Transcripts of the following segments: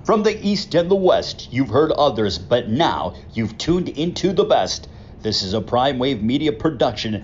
From the East and the West, you've heard others, but now you've tuned into the best. This is a Prime Wave Media production.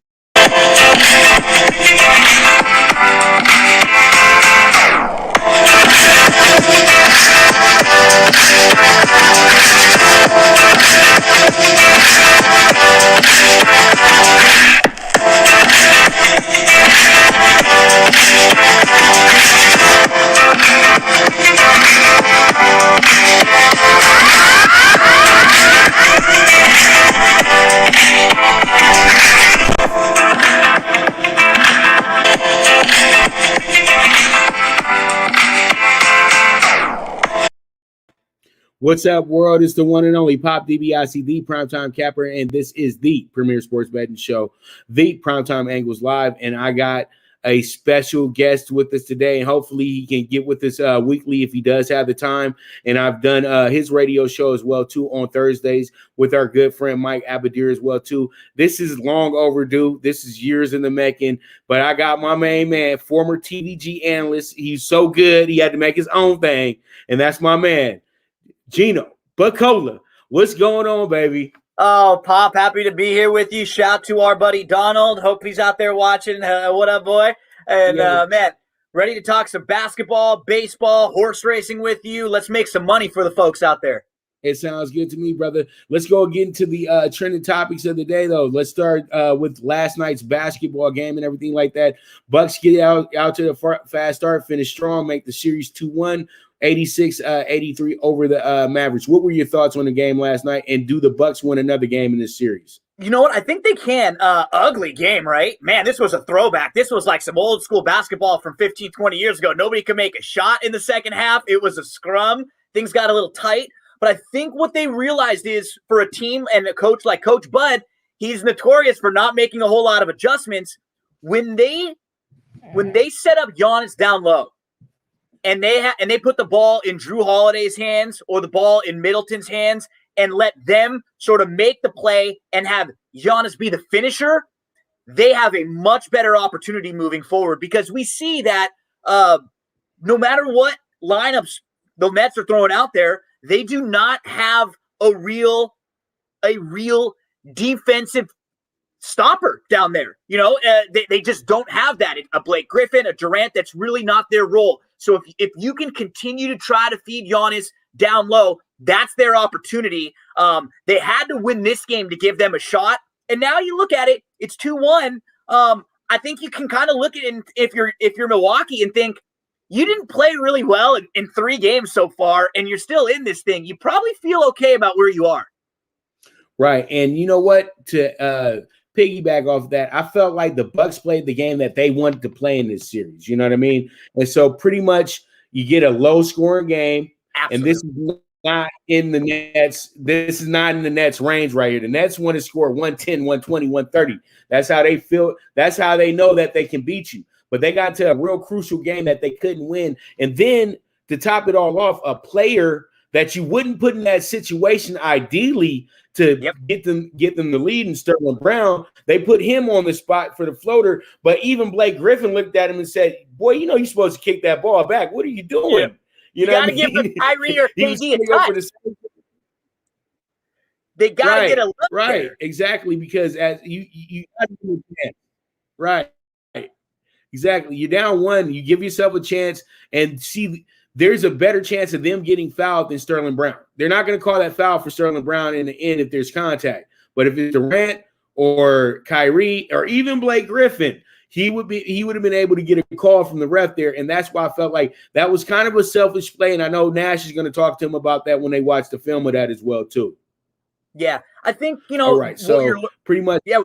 What's up, world? It's the one and only Pop DBIC, the Primetime Capper, and this is the premier sports betting show, the Primetime Angles Live. And I got a special guest with us today, and hopefully he can get with us weekly if he does have the time. And I've done his radio show as well, too, on Thursdays with our good friend Mike Abadir as well, too. This is long overdue. This is years in the making. But I got my main man, former TVG analyst. He's so good, he had to make his own thing, and that's my man, Gino Buccola. What's going on, baby? Oh, Pop, happy to be here with you. Shout to our buddy Donald. Hope he's out there watching. What up, boy? And, man, ready to talk some basketball, baseball, horse racing with you. Let's make some money for the folks out there. It sounds good to me, brother. Let's go get into the trending topics of the day, though. Let's start with last night's basketball game and everything like that. Bucks get out to the fast start, finish strong, make the series 2-1. 86-83 over the Mavericks. What were your thoughts on the game last night, and do the Bucks win another game in this series? You know what? I think they can. Ugly game, right? Man, this was a throwback. This was like some old school basketball from 15, 20 years ago. Nobody could make a shot in the second half. It was a scrum. Things got a little tight. But I think what they realized is, for a team and a coach like Coach Bud, he's notorious for not making a whole lot of adjustments. When they set up Giannis down low, and they put the ball in Drew Holiday's hands or the ball in Middleton's hands and let them sort of make the play and have Giannis be the finisher, they have a much better opportunity moving forward, because we see that no matter what lineups the Mets are throwing out there, they do not have a real defensive stopper down there. You know, they just don't have that. A Blake Griffin, a Durant, that's really not their role. So if you can continue to try to feed Giannis down low, that's their opportunity. They had to win this game to give them a shot. And now you look at it, it's 2-1. I think you can kind of look at it if you're Milwaukee and think, you didn't play really well in 3 games so far, and you're still in this thing. You probably feel okay about where you are. Right. And you know what? To piggyback off that, I felt like the Bucks played the game that they wanted to play in this series. You know what I mean? And so pretty much you get a low scoring game. Absolutely. And this is not in the Nets. This is not in the Nets range right here. The Nets want to score 110, 120, 130. That's how they feel. That's how they know that they can beat you. But they got to a real crucial game that they couldn't win. And then to top it all off, a player that you wouldn't put in that situation ideally to get them the lead, in Sterling Brown, they put him on the spot for the floater. But even Blake Griffin looked at him and said, boy, you know you're supposed to kick that ball back. What are you doing? Yeah. You know got to give the Kyrie or KD a touch. They got to get a look right, there. Exactly, because as you got to give a chance. Right. Exactly. You're down 1, you give yourself a chance, and see there's a better chance of them getting fouled than Sterling Brown. They're not going to call that foul for Sterling Brown in the end if there's contact. But if it's Durant or Kyrie or even Blake Griffin, he would have been able to get a call from the ref there. And that's why I felt like that was kind of a selfish play. And I know Nash is going to talk to him about that when they watch the film of that as well, too. Yeah. I think, you know. All right. So pretty much. Yeah.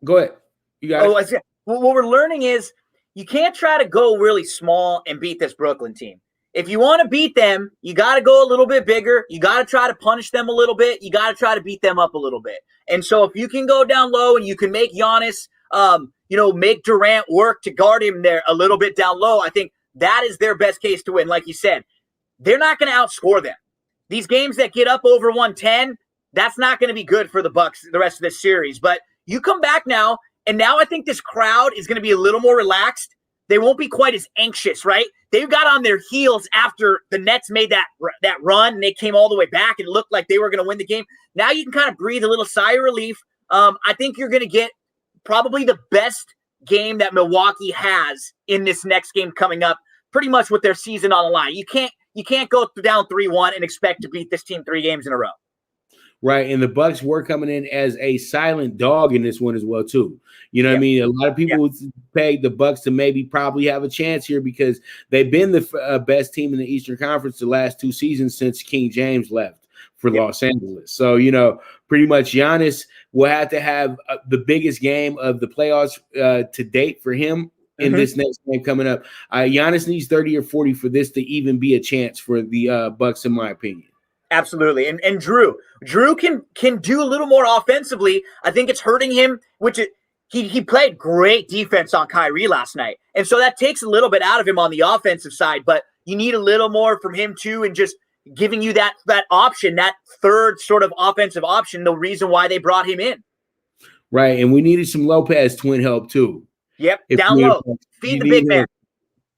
Go ahead. You got it. What we're learning is you can't try to go really small and beat this Brooklyn team. If you want to beat them, you got to go a little bit bigger. You got to try to punish them a little bit. You got to try to beat them up a little bit. And so if you can go down low and you can make Giannis, make Durant work to guard him there a little bit down low, I think that is their best case to win. Like you said, they're not going to outscore them. These games that get up over 110, that's not going to be good for the Bucks the rest of this series. But you come back now, and now I think this crowd is going to be a little more relaxed. They won't be quite as anxious, right? they got on their heels after the Nets made that run and they came all the way back and it looked like they were going to win the game. Now you can kind of breathe a little sigh of relief. I think you're going to get probably the best game that Milwaukee has in this next game coming up, pretty much with their season on the line. You can't go down 3-1 and expect to beat this team 3 games in a row. Right, and the Bucks were coming in as a silent dog in this one as well too. You know what I mean? A lot of people would peg the Bucks to maybe probably have a chance here because they've been the best team in the Eastern Conference the last 2 seasons since King James left for Los Angeles. So, pretty much Giannis will have to have the biggest game of the playoffs to date for him in this next game coming up. Giannis needs 30 or 40 for this to even be a chance for the Bucks, in my opinion. Absolutely. And Drew can do a little more offensively. I think it's hurting him, he played great defense on Kyrie last night. And so that takes a little bit out of him on the offensive side, but you need a little more from him too, and just giving you that option, that third sort of offensive option, the reason why they brought him in. Right. And we needed some Lopez twin help too. Yep. Down low. Feed the big man.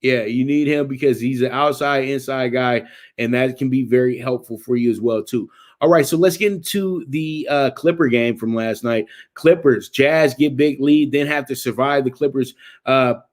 Yeah, you need him because he's an outside, inside guy, and that can be very helpful for you as well, too. All right, so let's get into the Clipper game from last night. Clippers, Jazz get big lead, then have to survive the Clippers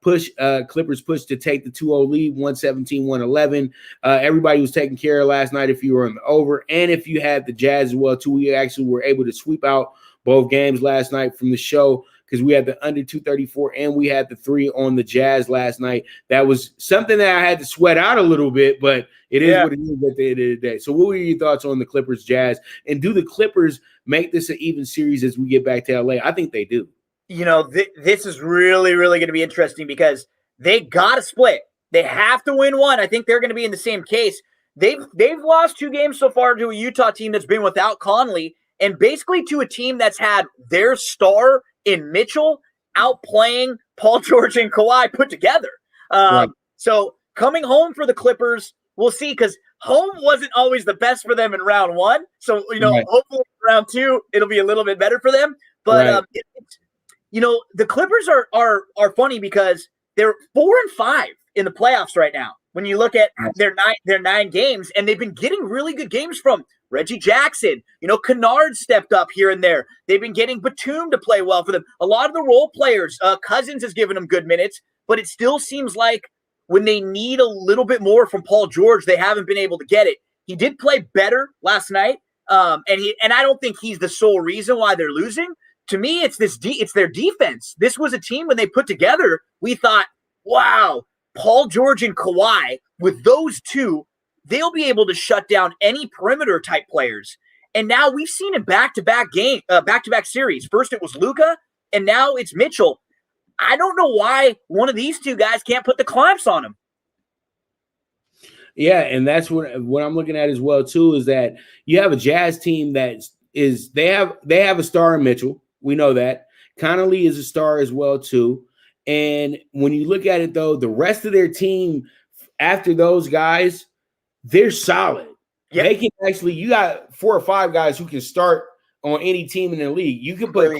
push. Clippers push to take the 2-0 lead, 117-111. Everybody was taken care of last night if you were on the over, and if you had the Jazz as well, too. We actually were able to sweep out both games last night from the show, because we had the under 234 and we had the 3 on the Jazz last night. That was something that I had to sweat out a little bit, but it is what it is at the end of the day. So what were your thoughts on the Clippers Jazz? And do the Clippers make this an even series as we get back to LA? I think they do. This is really, really going to be interesting because they got to split. They have to win one. I think they're going to be in the same case. They've lost 2 games so far to a Utah team that's been without Conley, and basically to a team that's had their star in Mitchell outplaying Paul George and Kawhi put together. So coming home for the Clippers, we'll see, because home wasn't always the best for them in round 1. So, hopefully round 2, it'll be a little bit better for them. But, the Clippers are funny because they're 4-5 in the playoffs right now. When you look at their 9 games, and they've been getting really good games from Reggie Jackson, Kennard stepped up here and there. They've been getting Batum to play well for them. A lot of the role players, Cousins has given them good minutes, but it still seems like when they need a little bit more from Paul George, they haven't been able to get it. He did play better last night, and I don't think he's the sole reason why they're losing. To me, it's their defense. This was a team when they put together, we thought, wow, Paul George and Kawhi, with those two, they'll be able to shut down any perimeter type players. And now we've seen in back-to-back series. First it was Luka, and now it's Mitchell. I don't know why one of these 2 guys can't put the clamps on him. Yeah, and that's what I'm looking at as well too, is that you have a Jazz team they have a star in Mitchell. We know that. Connolly is a star as well too. And when you look at it though, the rest of their team after those guys, they're solid. Yep. They can actually, you got 4 or 5 guys who can start on any team in the league. You can put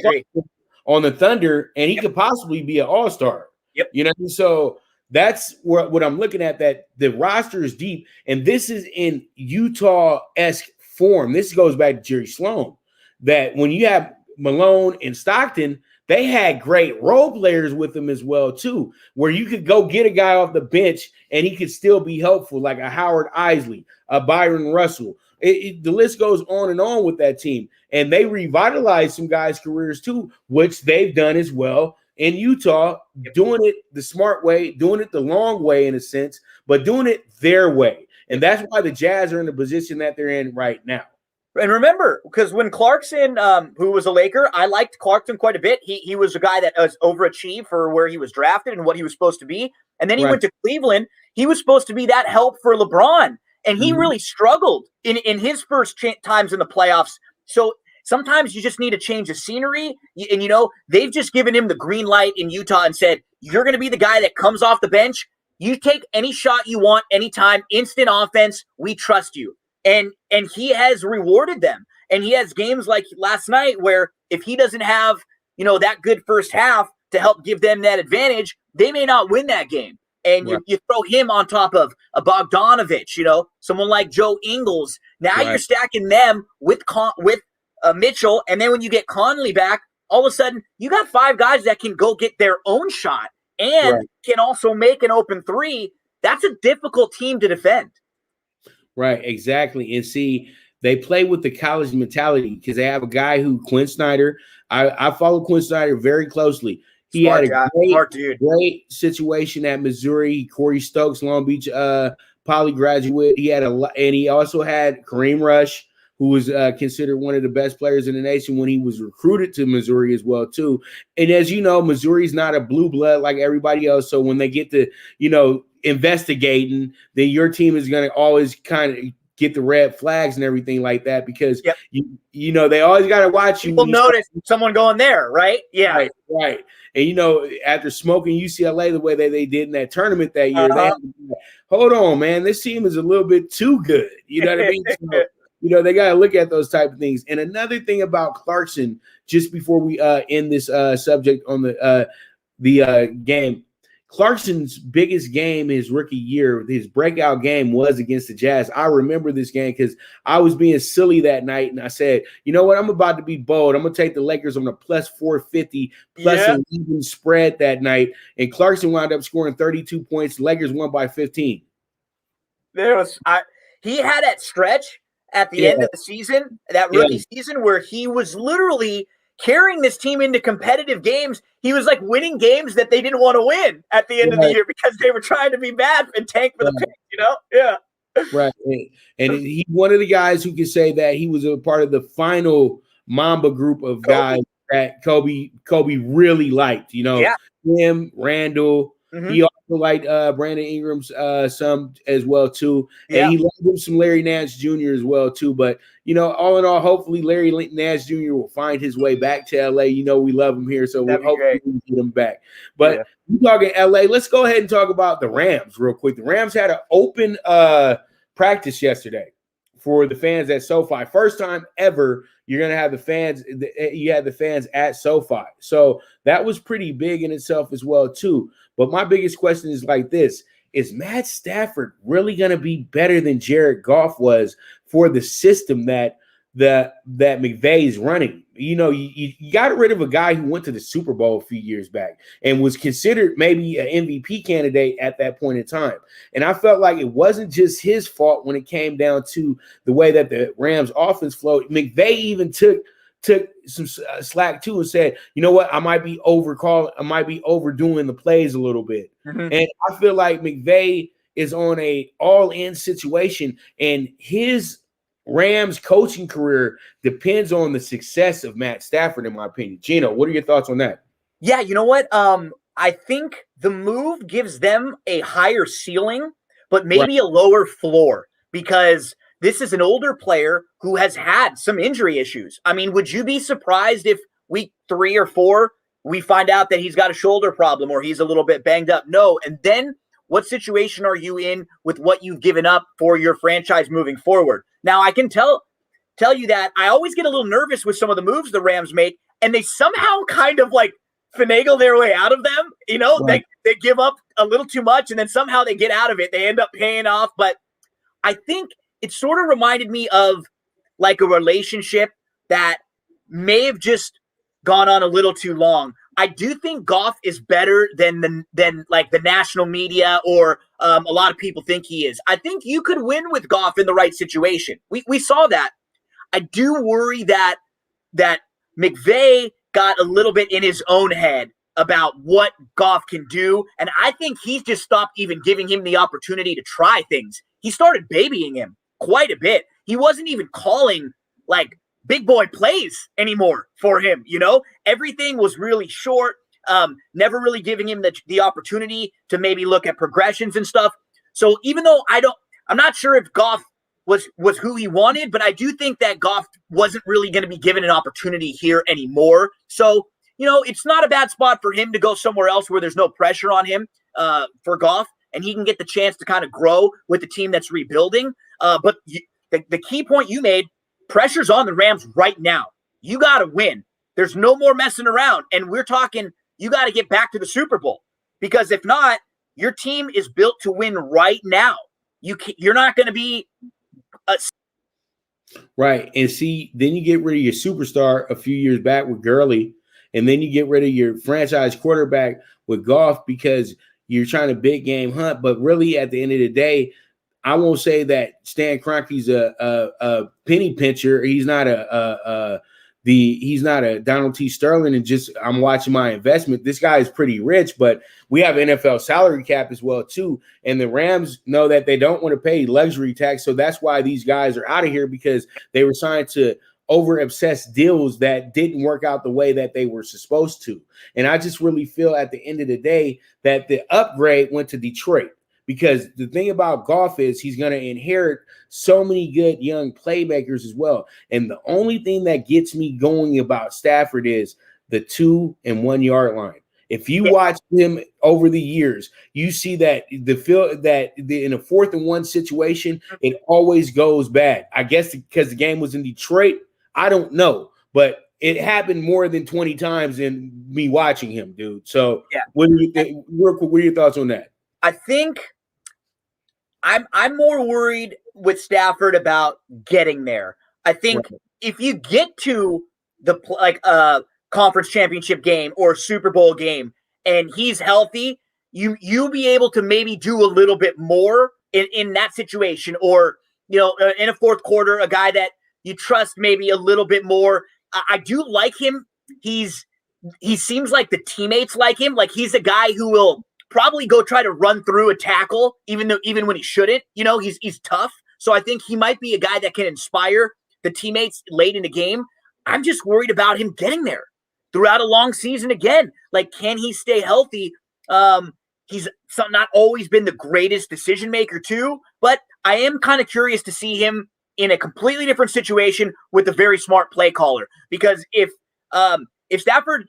on the Thunder, and he could possibly be an all-star. Yep. So that's what I'm looking at, that the roster is deep, and this is in Utah-esque form. This goes back to Jerry Sloan, that when you have Malone and Stockton, they had great role players with them as well, too, where you could go get a guy off the bench and he could still be helpful, like a Howard Isley, a Byron Russell. The list goes on with that team. And they revitalized some guys' careers, too, which they've done as well in Utah, doing it the smart way, doing it the long way in a sense, but doing it their way. And that's why the Jazz are in the position that they're in right now. And remember, because when Clarkson, who was a Laker, I liked Clarkson quite a bit. He was a guy that was overachieved for where he was drafted and what he was supposed to be. And then he went to Cleveland. He was supposed to be that help for LeBron. And he really struggled in his first times in the playoffs. So sometimes you just need a change of scenery. And, they've just given him the green light in Utah and said, you're going to be the guy that comes off the bench. You take any shot you want, anytime, instant offense. We trust you. And he has rewarded them. And he has games like last night where if he doesn't have, that good first half to help give them that advantage, they may not win that game. and Right. you throw him on top of a Bogdanovich, someone like Joe Ingles. Now Right. you're stacking them with Mitchell, and then when you get Conley back, all of a sudden you got 5 guys that can go get their own shot and Right. can also make an open three. That's a difficult team to defend. Right, exactly. And see, they play with the college mentality because they have a guy who Quinn Snyder. I follow Quinn Snyder very closely. He Smart had a guy, smart dude. great situation at Missouri. Corey Stokes, Long Beach Poly graduate. He had and he also had Kareem Rush, who was considered one of the best players in the nation when he was recruited to Missouri as well too. And as you know, Missouri's not a blue blood like everybody else. So when they get to investigating, then your team is going to always kind of get the red flags and everything like that because they always got to watch you. People notice someone going there, right? Yeah, right. And after smoking UCLA the way that they did in that tournament that year, they had to be like, hold on, man, this team is a little bit too good. You know what I mean? So, they got to look at those type of things. And another thing about Clarkson, just before we end this subject on the game, Clarkson's biggest game his rookie year, his breakout game was against the Jazz. I remember this game because I was being silly that night, and I said, you know what, I'm about to be bold. I'm going to take the Lakers on a plus 450, plus an even spread that night. And Clarkson wound up scoring 32 points. The Lakers won by 15. He had that stretch at the end of the season, that rookie season, where he was literally carrying this team into competitive games. He was like winning games that they didn't want to win at the end of the year because they were trying to be bad and tank for the pick, Yeah. Right. And he's one of the guys who can say that he was a part of the final Mamba group of guys that Kobe really liked, him, Randall. Mm-hmm. He also liked Brandon Ingram's some as well too. And he loved him some Larry Nance Jr. as well too. But all in all, hopefully Larry Nance Jr. will find his way back to LA. We love him here, so we'll hopefully get him back. But we're talking LA. Let's go ahead and talk about the Rams real quick. The Rams had an open practice yesterday for the fans at SoFi. First time ever you're going to have the fans. You had the fans at SoFi. So that was pretty big in itself as well too. But my biggest question is like this. Is Matt Stafford really going to be better than Jared Goff was for the system that McVay is running? You got rid of a guy who went to the Super Bowl a few years back and was considered maybe an MVP candidate at that point in time. And I felt like it wasn't just his fault when it came down to the way that the Rams offense flowed. McVay even took some slack too and said, you know what, I might be overdoing the plays a little bit. Mm-hmm. And I feel like McVay is on a all-in situation, and his Rams coaching career depends on the success of Matt Stafford, in my opinion. Gino, what are your thoughts on that? Yeah, you know what? I think the move gives them a higher ceiling, but maybe a lower floor, because this is an older player who has had some injury issues. I mean, would you be surprised if week 3 or 4 we find out that he's got a shoulder problem or he's a little bit banged up? No. And then what situation are you in with what you've given up for your franchise moving forward? Now, I can tell you that I always get a little nervous with some of the moves the Rams make, and they somehow kind of like finagle their way out of them. Right. They give up a little too much, and then somehow they get out of it. They end up paying off. But I think it sort of reminded me of like a relationship that may have just gone on a little too long. I do think Goff is better than like the national media or a lot of people think he is. I think you could win with Goff in the right situation. We saw that. I do worry that McVay got a little bit in his own head about what Goff can do, and I think he's just stopped even giving him the opportunity to try things. He started babying him quite a bit. He wasn't even calling like big boy plays anymore for him. Everything was really short, never really giving him the opportunity to maybe look at progressions and stuff. So even though I'm not sure if Goff was who he wanted, but I do think that Goff wasn't really going to be given an opportunity here anymore. So, it's not a bad spot for him to go somewhere else where there's no pressure on him for Goff, and he can get the chance to kind of grow with the team that's rebuilding. But the key point you made, pressure's on the Rams right now. You got to win. There's no more messing around. And we're talking, you got to get back to the Super Bowl, because if not, your team is built to win right now. You're not going to be right. And see, then you get rid of your superstar a few years back with Gurley, and then you get rid of your franchise quarterback with Goff because you're trying to big game hunt. But really, at the end of the day, I won't say that Stan Kroenke's a penny pincher. He's not he's not a Donald T. Sterling, and just I'm watching my investment. This guy is pretty rich, but we have NFL salary cap as well too. And the Rams know that they don't want to pay luxury tax, so that's why these guys are out of here, because they were signed to over obsessed deals that didn't work out the way that they were supposed to. And I just really feel at the end of the day that the upgrade went to Detroit. Because the thing about Goff is he's going to inherit so many good young playmakers as well. And the only thing that gets me going about Stafford is the 2 and 1 yard line. If you watch him over the years, you see that in a 4th and 1 situation, it always goes bad. I guess because the game was in Detroit, I don't know, but it happened more than 20 times in me watching him, dude. So what do you think? What are your thoughts on that? I think I'm more worried with Stafford about getting there. I think if you get to the conference championship game or Super Bowl game and he's healthy, you'll be able to maybe do a little bit more in that situation, or in a fourth quarter, a guy that you trust maybe a little bit more. I do like him. He seems like the teammates like him. Like he's a guy who will probably go try to run through a tackle, even when he shouldn't. He's tough. So I think he might be a guy that can inspire the teammates late in the game. I'm just worried about him getting there throughout a long season again. Like, can he stay healthy? He's not always been the greatest decision maker too, but I am kind of curious to see him in a completely different situation with a very smart play caller. Because if Stafford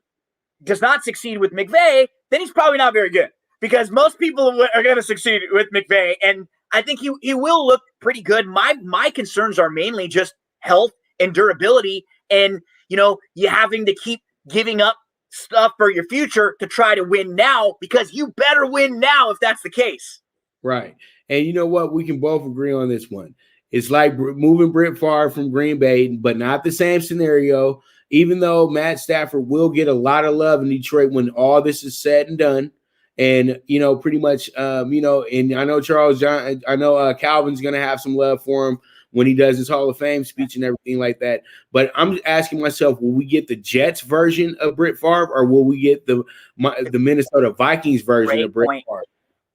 does not succeed with McVay, then he's probably not very good. Because most people are going to succeed with McVay, and I think he will look pretty good. My concerns are mainly just health and durability, and you having to keep giving up stuff for your future to try to win now, because you better win now if that's the case. Right. And you know what? We can both agree on this one. It's like moving Brett Favre from Green Bay, but not the same scenario. Even though Matt Stafford will get a lot of love in Detroit when all this is said and done. And, pretty much, and I know Calvin's going to have some love for him when he does his Hall of Fame speech and everything like that. But I'm asking myself, will we get the Jets version of Brett Favre, or will we get the Minnesota Vikings version of Brett Favre?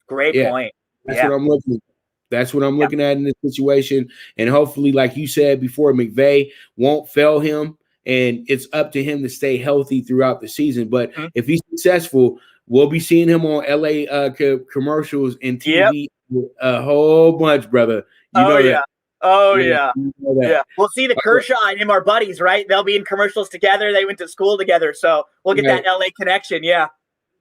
Great point. That's what I'm looking at. That's what I'm looking at in this situation. And hopefully, like you said before, McVay won't fail him, and it's up to him to stay healthy throughout the season. But if he's successful, we'll be seeing him on LA commercials and TV a whole bunch, brother. You know that. We'll see the Kershaw and him are buddies, right? They'll be in commercials together. They went to school together, so we'll get that LA connection. Yeah.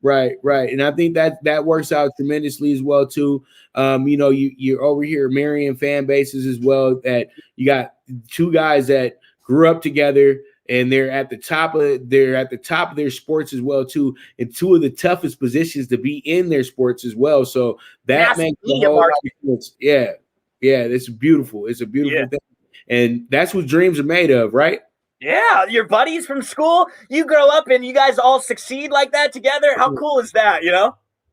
Right. And I think that works out tremendously as well too. You're over here marrying fan bases as well. That you got two guys that grew up together, and they're at the top of their sports as well too, and two of the toughest positions to be in their sports as well. So that makes the whole difference. Yeah, it's beautiful. It's a beautiful thing, and that's what dreams are made of, right? Yeah, your buddies from school, you grow up and you guys all succeed like that together. How cool is that?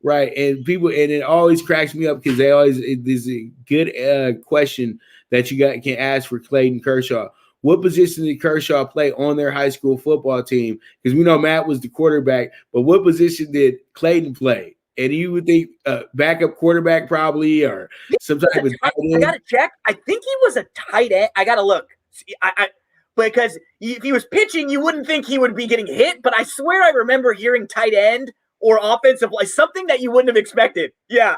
Right, and it always cracks me up because there's a good question that you can ask for Clayton Kershaw. What position did Kershaw play on their high school football team? Because we know Matt was the quarterback, but what position did Clayton play? And you would think backup quarterback probably, or some type of tight end. I got to check. I think he was a tight end. I got to look. Because if he was pitching, you wouldn't think he would be getting hit. But I swear I remember hearing tight end or offensive line, something that you wouldn't have expected. Yeah.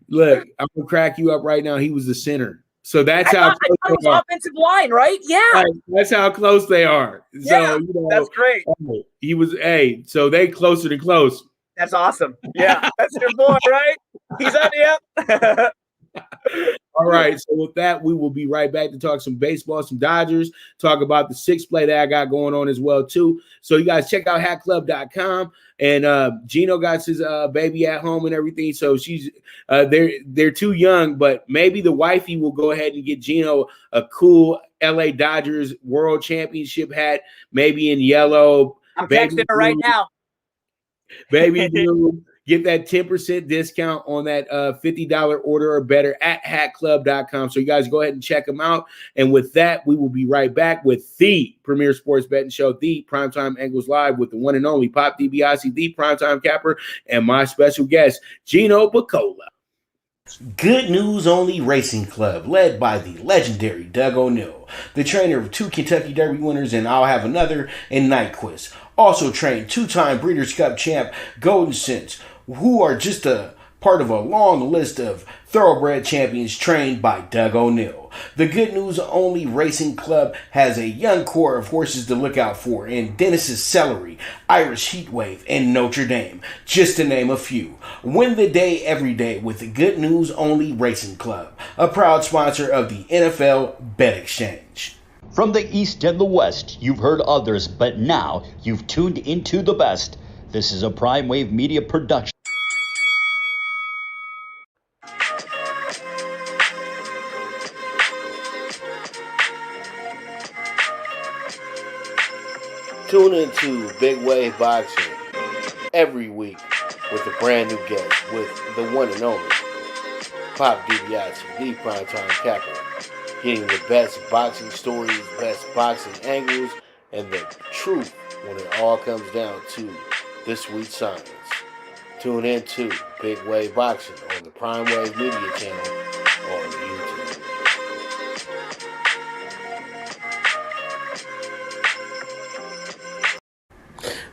Look, I'm going to crack you up right now. He was the center. So that's I thought it was offensive line, right? Yeah. Right. That's how close they are. Yeah, so, that's great. He was so they closer to close. That's awesome. Yeah. That's your boy, right? He's on the up. All right. So with that, we will be right back to talk some baseball, some Dodgers, talk about the six play that I got going on as well, too. So you guys check out HatClub.com. And Gino got his baby at home and everything. So she's they're too young, but maybe the wifey will go ahead and get Gino a cool LA Dodgers World Championship hat, maybe in yellow. I'm texting her right now. Baby blue. Get that 10% discount on that $50 order or better at hatclub.com. So you guys go ahead and check them out. And with that, we will be right back with the premier sports betting show, the Primetime Angles Live, with the one and only Pop DiBiase, the Primetime Capper, and my special guest, Gino Buccola. Good News Only Racing Club, led by the legendary Doug O'Neill, the trainer of 2 Kentucky Derby winners, and I'll have another in Nyquist. Also trained 2-time Breeders' Cup champ Golden Sense, who are just a part of a long list of thoroughbred champions trained by Doug O'Neill. The Good News Only Racing Club has a young core of horses to look out for in Dennis's Celery, Irish Heatwave, and Notre Dame, just to name a few. Win the day every day with the Good News Only Racing Club, a proud sponsor of the NFL Bet Exchange. From the East and the West, you've heard others, but now you've tuned into the best. This is a Prime Wave Media production. Tune into Big Wave Boxing every week with a brand new guest with the one and only Pop DiBiase, the Primetime Capper, getting the best boxing stories, best boxing angles, and the truth when it all comes down to the sweet science. Tune in to Big Wave Boxing on the Prime Wave Media channel on YouTube.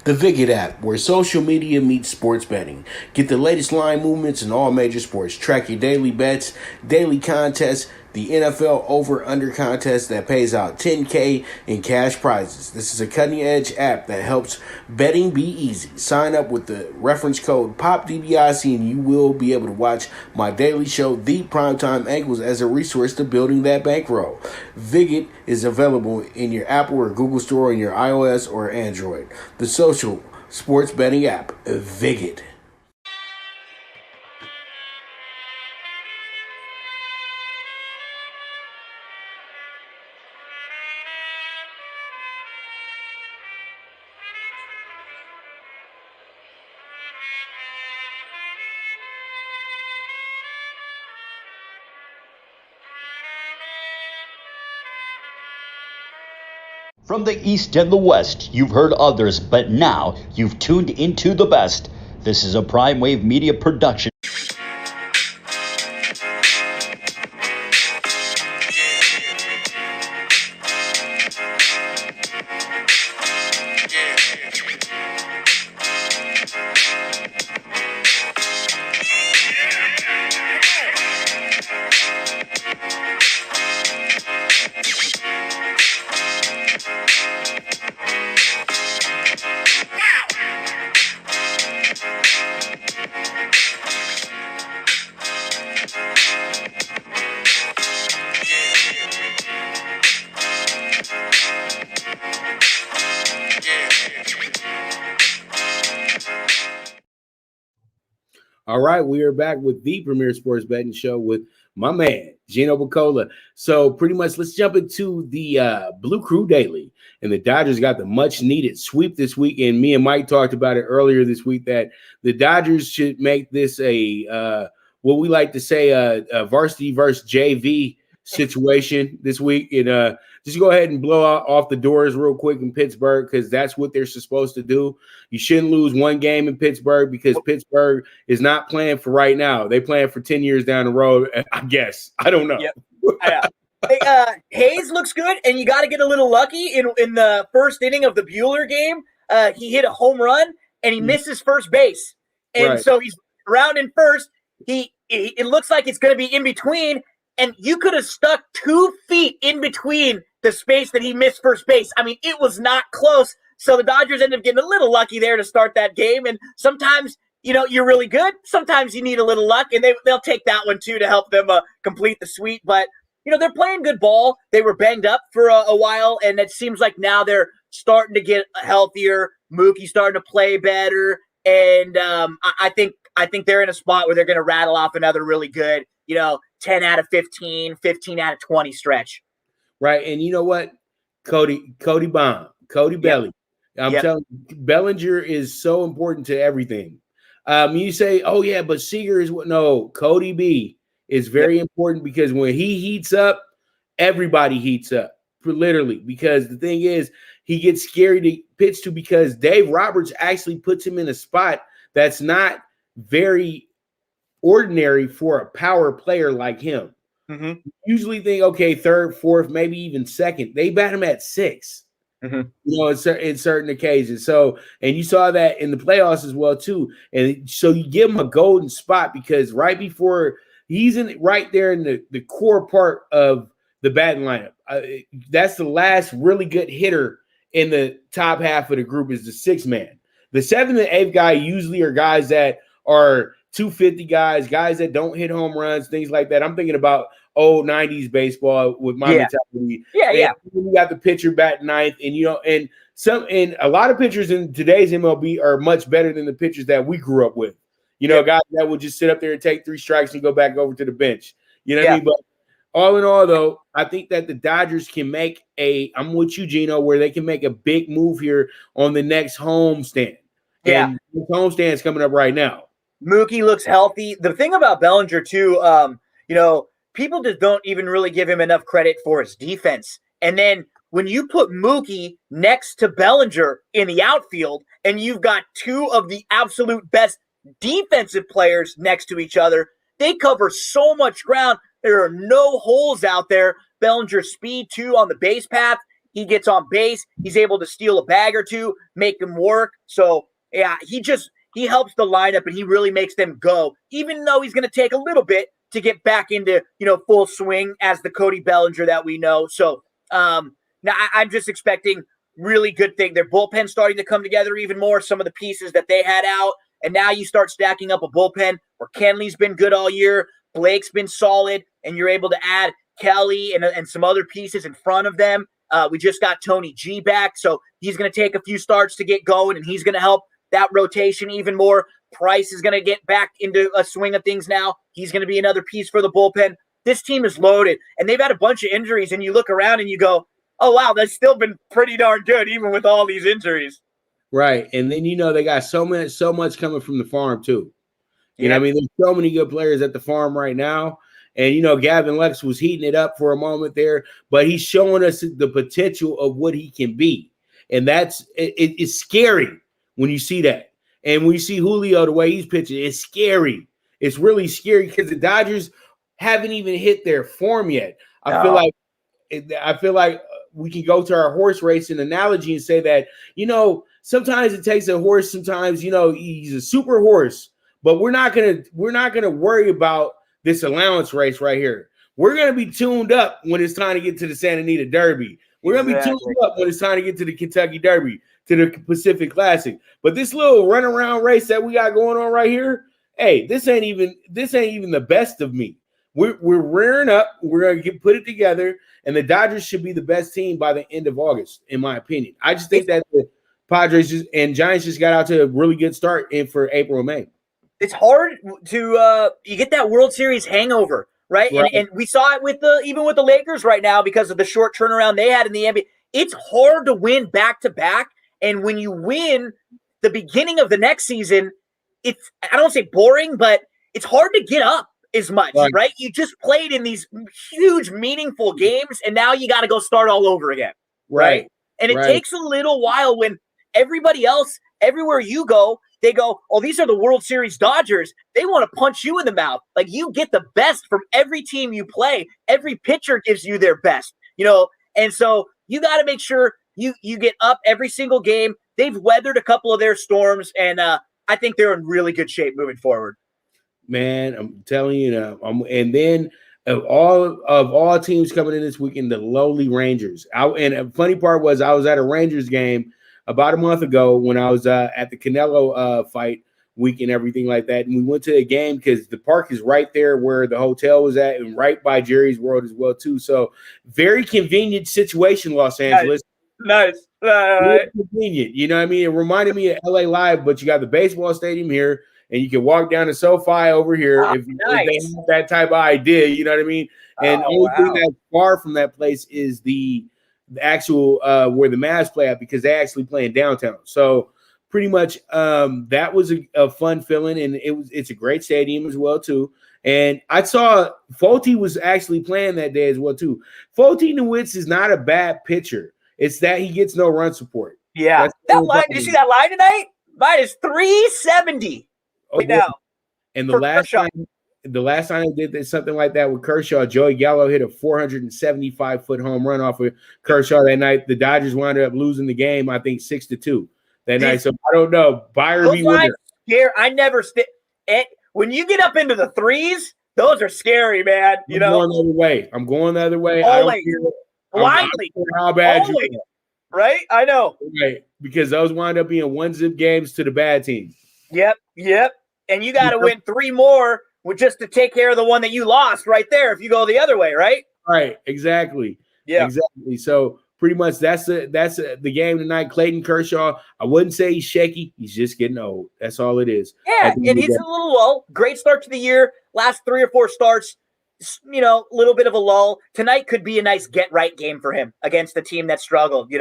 The Viget app, where social media meets sports betting. Get the latest line movements in all major sports. Track your daily bets, daily contests, the NFL over-under contest that pays out $10K in cash prizes. This is a cutting-edge app that helps betting be easy. Sign up with the reference code POPDBIC and you will be able to watch my daily show, The Primetime Angles, as a resource to building that bankroll. Viget is available in your Apple or Google Store on your iOS or Android. The social sports betting app, Viget. From the East and the West, you've heard others, but now you've tuned into the best. This is a Prime Wave Media production. All right, we are back with the premier sports betting show with my man, Gino Buccola. So pretty much let's jump into the Blue Crew Daily. And the Dodgers got the much-needed sweep this week. And me and Mike talked about it earlier this week that the Dodgers should make this a what we like to say a varsity versus JV situation this week. And just go ahead and blow off the doors real quick in Pittsburgh because that's what they're supposed to do. You shouldn't lose one game in Pittsburgh because Pittsburgh is not playing for right now. They playing for 10 years down the road, I guess. I don't know. Yep. Hey, Hayes looks good, and you got to get a little lucky. In the first inning of the Buehler game, he hit a home run, and he misses first base. And so he's around in first. It looks like it's going to be in between, and you could have stuck 2 feet in between the space that he missed first base. I mean, it was not close. So the Dodgers ended up getting a little lucky there to start that game. And sometimes you're really good. Sometimes you need a little luck, and they'll take that one too to help them complete the sweep. But they're playing good ball. They were banged up for a while, and it seems like now they're starting to get healthier. Mookie's starting to play better, and I think they're in a spot where they're going to rattle off another really good, 10 out of 15, 15 out of 20 stretch. Right, and you know what, Cody Belly. I'm telling you, Bellinger is so important to everything. You say, oh yeah, but Seager is what? No, Cody B is very important because when he heats up, everybody heats up, literally. Because the thing is, he gets scary to pitch to because Dave Roberts actually puts him in a spot that's not very ordinary for a power player like him. Mm-hmm. Usually think, okay, third, fourth, maybe even second. They bat him at 6. Mm-hmm. In certain occasions. So, and you saw that in the playoffs as well too. And so you give him a golden spot because right before he's right there in the core part of the batting lineup. That's the last really good hitter in the top half of the group is the 6th man. The 7th and 8th guy usually are guys that are 250 guys that don't hit home runs, things like that. I'm thinking about old 90s baseball with my mentality. Yeah. You got the pitcher batting 9th, and a lot of pitchers in today's MLB are much better than the pitchers that we grew up with. Guys that would just sit up there and take 3 strikes and go back over to the bench. You know what I mean? But all in all, though, I think that the Dodgers can make I'm with you, Gino, where they can make a big move here on the next homestand. Yeah. And the homestand is coming up right now. Mookie looks healthy. The thing about Bellinger, too, people just don't even really give him enough credit for his defense. And then when you put Mookie next to Bellinger in the outfield and you've got 2 of the absolute best defensive players next to each other, they cover so much ground. There are no holes out there. Bellinger's speed, too, on the base path. He gets on base. He's able to steal a bag or 2, make them work. So, yeah, he helps the lineup and he really makes them go, even though he's going to take a little bit to get back into, full swing as the Cody Bellinger that we know. So now I'm just expecting really good thing. Their bullpen starting to come together even more, some of the pieces that they had out. And now you start stacking up a bullpen where Kenley's been good all year. Blake's been solid. And you're able to add Kelly and some other pieces in front of them. We just got Tony G back. So he's going to take a few starts to get going and he's going to help that rotation even more. Price is going to get back into a swing of things now. He's going to be another piece for the bullpen. This team is loaded, and they've had a bunch of injuries, and you look around and you go, oh, wow, they've still been pretty darn good even with all these injuries. Right, and then, they got so much coming from the farm, too. You know what I mean? There's so many good players at the farm right now, and, Gavin Lux was heating it up for a moment there, but he's showing us the potential of what he can be, and it's scary when you see that. And when you see Julio, the way he's pitching, it's scary. It's really scary because the Dodgers haven't even hit their form yet. I feel like we can go to our horse racing analogy and say that, sometimes it takes a horse. Sometimes, he's a super horse, but we're not gonna worry about this allowance race right here. We're gonna be tuned up when it's time to get to the Santa Anita Derby. We're gonna be tuned up when it's time to get to the Kentucky Derby, to the Pacific Classic. But this little runaround race that we got going on right here, hey, this ain't even the best of me. We're rearing up. We're gonna put it together, and the Dodgers should be the best team by the end of August, in my opinion. I just think that the Padres and Giants just got out to a really good start for April and May. It's hard to you get that World Series hangover, right? And we saw it even with the Lakers right now because of the short turnaround they had in the NBA. It's hard to win back to back. And when you win the beginning of the next season, I don't say boring, but it's hard to get up as much, right? You just played in these huge, meaningful games, and now you got to go start all over again, right? And it takes a little while when everybody else, everywhere you go, they go, oh, these are the World Series Dodgers. They want to punch you in the mouth. Like, you get the best from every team you play. Every pitcher gives you their best, and so you got to make sure you get up every single game. They've weathered a couple of their storms, and I think they're in really good shape moving forward. Man, I'm telling you now. And then of all teams coming in this weekend, the lowly Rangers. And the funny part was I was at a Rangers game about a month ago when I was at the Canelo fight week and everything like that. And we went to a game because the park is right there where the hotel was at and right by Jerry's World as well too. So very convenient situation, Los Angeles. Nice. Very convenient. You know what I mean? It reminded me of LA Live, but you got the baseball stadium here and you can walk down to SoFi over here if they have that type of idea. You know what I mean? And only thing that's far from that place is the actual where the Mavs play at, because they actually play in downtown. So pretty much that was a fun feeling, and it's a great stadium as well too. And I saw Folty was actually playing that day as well too. Folty Newitz is not a bad pitcher. It's that he gets no run support. Yeah. That line, did you see that line tonight? Mine is 370 right now. And the last time I did something like that with Kershaw, Joey Gallo hit a 475-foot home run off of Kershaw that night. The Dodgers wound up losing the game, I think 6-2 that night. So I don't know. Buyer beware. I never when you get up into the threes, those are scary, man. I'm going the other way. I'm going the other way. Always. Blindly. How bad you are. Right? I know. Right. Because those wind up being 1-zip games to the bad team. Yep. And you got to win 3 more just to take care of the one that you lost right there if you go the other way, right? Right. Exactly. Yeah. Exactly. So pretty much that's the game tonight. Clayton Kershaw, I wouldn't say he's shaky. He's just getting old. That's all it is. Yeah, and he's a little lull. Great start to the year. Last 3 or 4 starts, a little bit of a lull. Tonight could be a nice get-right game for him against a team that struggled,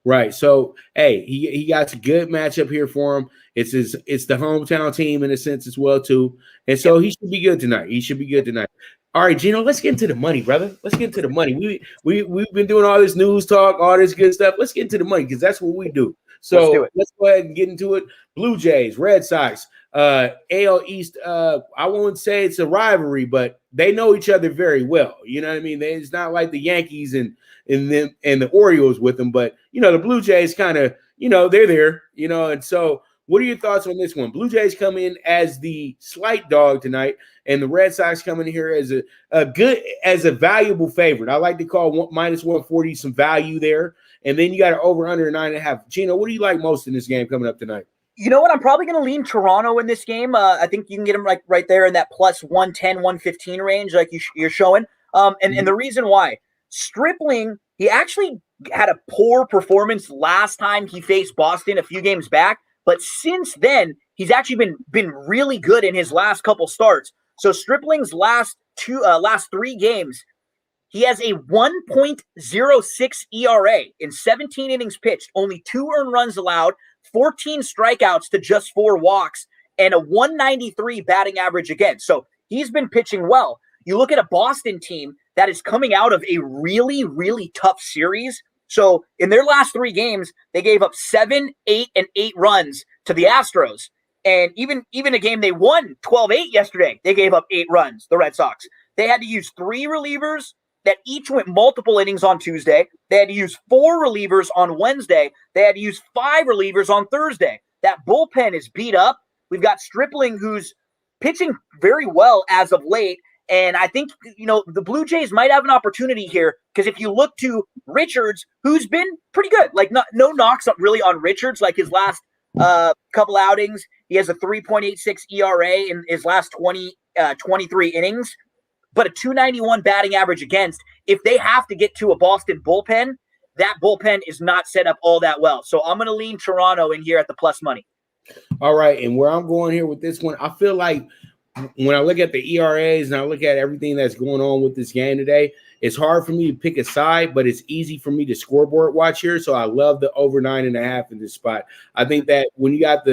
Right. So, hey, he got a good matchup here for him. It's the hometown team in a sense as well, too. And so he should be good tonight. All right, Gino, let's get into the money, brother. Let's get into the money. We've been doing all this news talk, all this good stuff. Let's get into the money because that's what we do. So let's go ahead and get into it. Blue Jays, Red Sox, AL East. I won't say it's a rivalry, but they know each other very well. You know what I mean? It's not like the Yankees and the Orioles with them, but the Blue Jays kind of, they're there, and so what are your thoughts on this one? Blue Jays come in as the slight dog tonight, and the Red Sox come in here as a valuable favorite. I like to call minus 140 some value there, and then you got an over under 9.5. Gino, what do you like most in this game coming up tonight? You know what? I'm probably going to lean Toronto in this game. I think you can get them right there in that plus 110, 115 range, like you're showing. And the reason why. Stripling, he actually had a poor performance last time he faced Boston a few games back, but since then, he's actually been really good in his last couple starts. So Stripling's last 3 games, he has a 1.06 ERA in 17 innings pitched, only 2 earned runs allowed, 14 strikeouts to just 4 walks, and a 193 batting average against. So he's been pitching well. You look at a Boston team that is coming out of a really, really tough series. So in their last 3 games, they gave up 7, 8, and 8 runs to the Astros. And even a game they won 12-8 yesterday, they gave up 8 runs, the Red Sox. They had to use 3 relievers that each went multiple innings on Tuesday. They had to use 4 relievers on Wednesday. They had to use 5 relievers on Thursday. That bullpen is beat up. We've got Stripling, who's pitching very well as of late. And I think, the Blue Jays might have an opportunity here because if you look to Richards, who's been pretty good, like no knocks really on Richards, like his last couple outings. He has a 3.86 ERA in his last 23 innings, but a 291 batting average against. If they have to get to a Boston bullpen, that bullpen is not set up all that well. So I'm going to lean Toronto in here at the plus money. All right. And where I'm going here with this one, I feel like when I look at the ERAs and I look at everything that's going on with this game today, it's hard for me to pick a side, but it's easy for me to scoreboard watch here. So I love the over 9.5 in this spot. I think that when you got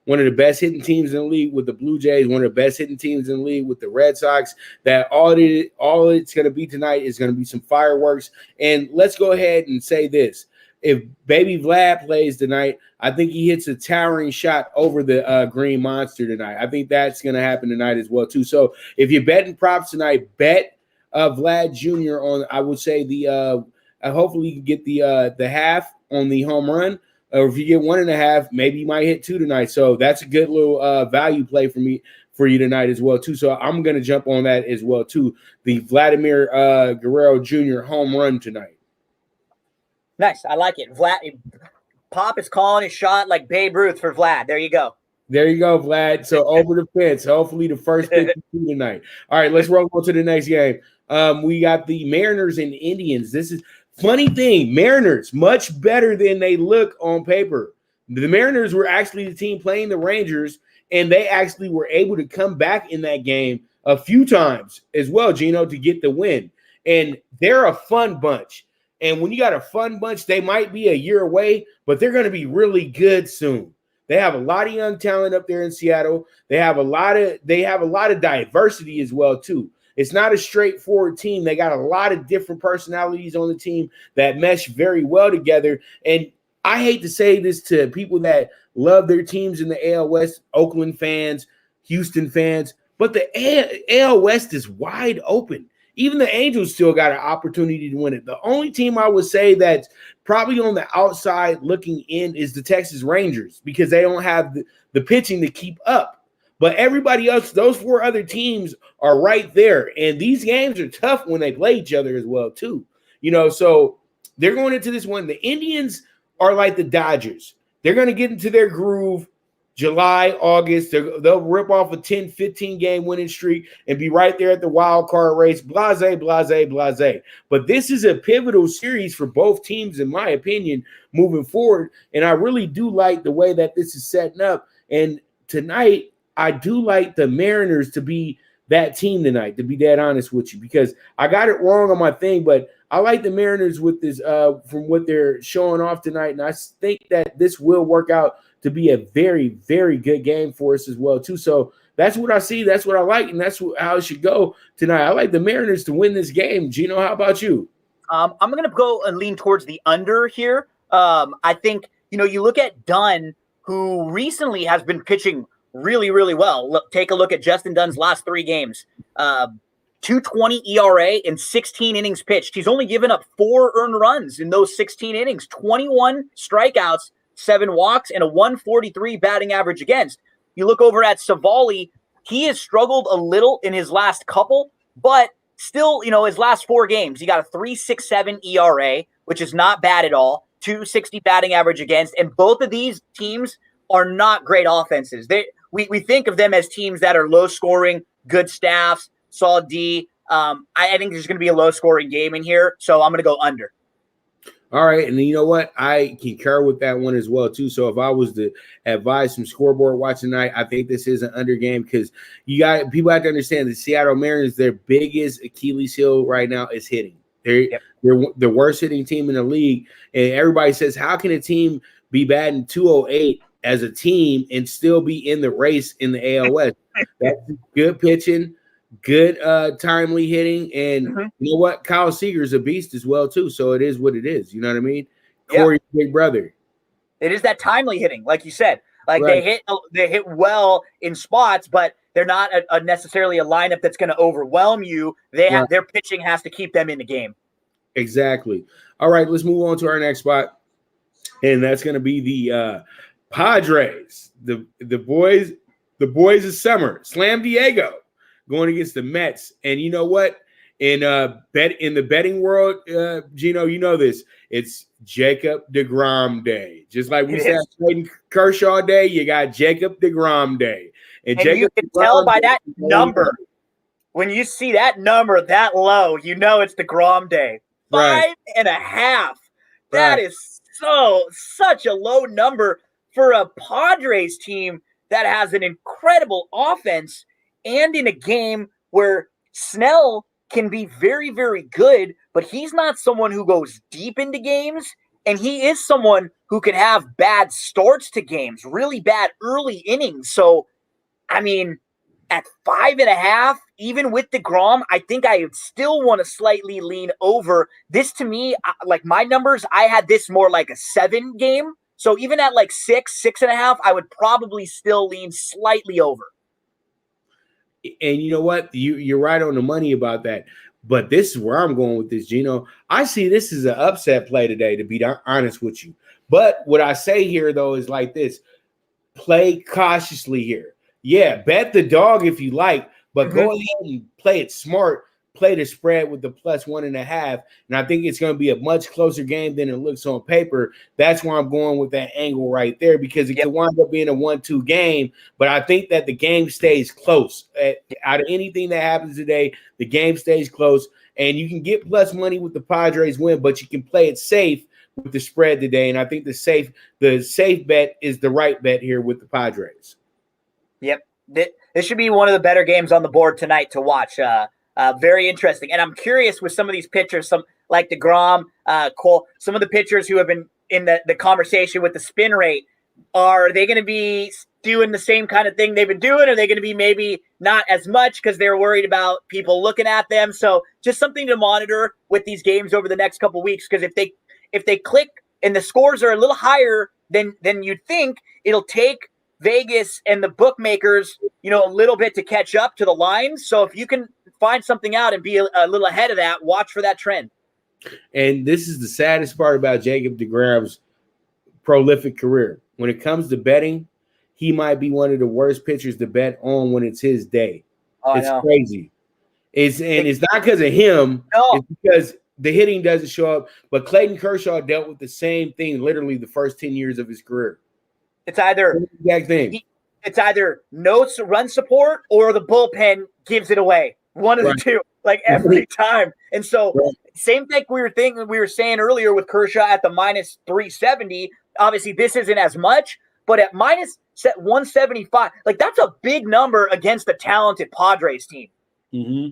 one of the best hitting teams in the league with the Blue Jays, one of the best hitting teams in the league with the Red Sox, that all it's going to be tonight is going to be some fireworks. And let's go ahead and say this. If Baby Vlad plays tonight, I think he hits a towering shot over the Green Monster tonight. I think that's going to happen tonight as well, too. So if you're betting props tonight, bet Vlad Jr. on, I would say, hopefully you can get the half on the home run. Or if you get 1.5, maybe you might hit 2 tonight. So that's a good little value play for you tonight as well, too. So I'm going to jump on that as well, too. The Vladimir Guerrero Jr. home run tonight. Nice. I like it. Pop is calling his shot like Babe Ruth for Vlad. There you go. There you go, Vlad. So over the fence. Hopefully the first 52 tonight. All right, let's roll on to the next game. We got the Mariners and Indians. This is funny thing. Mariners much better than they look on paper. The Mariners were actually the team playing the Rangers, and they actually were able to come back in that game a few times as well, Gino, to get the win. And they're a fun bunch. And when you got a fun bunch, they might be a year away, but they're going to be really good soon. They have a lot of young talent up there in Seattle. They have a lot of diversity as well, too. It's not a straightforward team. They got a lot of different personalities on the team that mesh very well together. And I hate to say this to people that love their teams in the AL West, Oakland fans, Houston fans, but the AL West is wide open. Even the Angels still got an opportunity to win it. The only team I would say that's probably on the outside looking in is the Texas Rangers because they don't have the pitching to keep up. But everybody else, those 4 other teams are right there. And these games are tough when they play each other as well, too. So they're going into this one. The Indians are like the Dodgers. They're going to get into their groove July, August. They'll rip off a 10, 15 game winning streak and be right there at the wild card race. Blase, blase, blase. But this is a pivotal series for both teams, in my opinion, moving forward. And I really do like the way that this is setting up. And tonight, I do like the Mariners to be that team tonight, to be dead honest with you, because I got it wrong on my thing, but I like the Mariners with this from what they're showing off tonight. And I think that this will work out to be a very, very good game for us as well, too. So that's what I see. That's what I like. And that's how it should go tonight. I like the Mariners to win this game. Gino, how about you? I'm going to go and lean towards the under here. I think, you look at Dunn, who recently has been pitching really, really well. Take a look at Justin Dunn's last 3 games. 2.20 ERA in 16 innings pitched. He's only given up 4 earned runs in those 16 innings, 21 strikeouts, 7 walks, and a 143 batting average against. You look over at Savali, he has struggled a little in his last couple, but still, his last 4 games, he got a 3.67 ERA, which is not bad at all, 260 batting average against, and both of these teams are not great offenses. We think of them as teams that are low scoring, good staffs, solid D. I think there's going to be a low scoring game in here, so I'm going to go under. All right, and you know what? I concur with that one as well, too. So if I was to advise some scoreboard watching tonight, I think this is an under game because people have to understand the Seattle Mariners, their biggest Achilles heel right now is hitting. They're the worst hitting team in the league, and everybody says, how can a team be batting 208 as a team and still be in the race in the AL West? That's good pitching, good timely hitting, and you know what? Kyle Seager's a beast as well too. So it is what it is. You know what I mean? Corey's big brother. It is that timely hitting, like you said. Like right. they hit well in spots, but they're not necessarily a lineup that's going to overwhelm you. Their pitching has to keep them in the game. Exactly. All right, let's move on to our next spot, and that's going to be the Padres, the boys of summer, Slam Diego, going against the Mets. And you know what? In the betting world, Gino, you know this. It's Jacob deGrom Day. Just like we said Clayton Kershaw Day, you got Jacob deGrom Day. And you can tell by that number. When you see that number that low, you know it's deGrom Day. 5.5. That is such a low number for a Padres team that has an incredible offense and in a game where Snell can be very, very good, but he's not someone who goes deep into games, and he is someone who can have bad starts to games, really bad early innings. So, I mean, at 5.5, even with DeGrom, I think I would still want to slightly lean over. This to me, like my numbers, I had this more like a 7 game. So even at like 6.5, I would probably still lean slightly over. And you know what? You're right on the money about that. But this is where I'm going with this, Gino. I see this as an upset play today, to be honest with you. But what I say here, though, is like this. Play cautiously here. Yeah, bet the dog if you like, but go ahead and play it smart. play the spread with the plus 1.5, and I think it's going to be a much closer game than it looks on paper. That's why I'm going with that angle right there, because it could wind up being a 1-2 game, but I think that the game stays close. Out of anything that happens today, the game stays close, and you can get plus money with the Padres win, but you can play it safe with the spread today, and I think the safe bet is the right bet here with the Padres. Yep. This should be one of the better games on the board tonight to watch. Very interesting. And I'm curious with some of these pitchers, some like DeGrom, Cole, some of the pitchers who have been in the conversation with the spin rate, are they going to be doing the same kind of thing they've been doing? Are they going to be maybe not as much because they're worried about people looking at them? So just something to monitor with these games over the next couple of weeks, because if they click and the scores are a little higher than you'd think, it'll take Vegas and the bookmakers, a little bit to catch up to the lines. So if you can find something out and be a little ahead of that, watch for that trend. And this is the saddest part about Jacob deGrom's prolific career. When it comes to betting, he might be one of the worst pitchers to bet on when it's his day. It's crazy. It's not because of him. No. It's because the hitting doesn't show up. But Clayton Kershaw dealt with the same thing literally the first 10 years of his career. It's either no run support or the bullpen gives it away. One of the two, like every time. And so same thing we were saying earlier with Kershaw at the minus 370. Obviously, this isn't as much, but at minus 175, like that's a big number against the talented Padres team. Mm-hmm.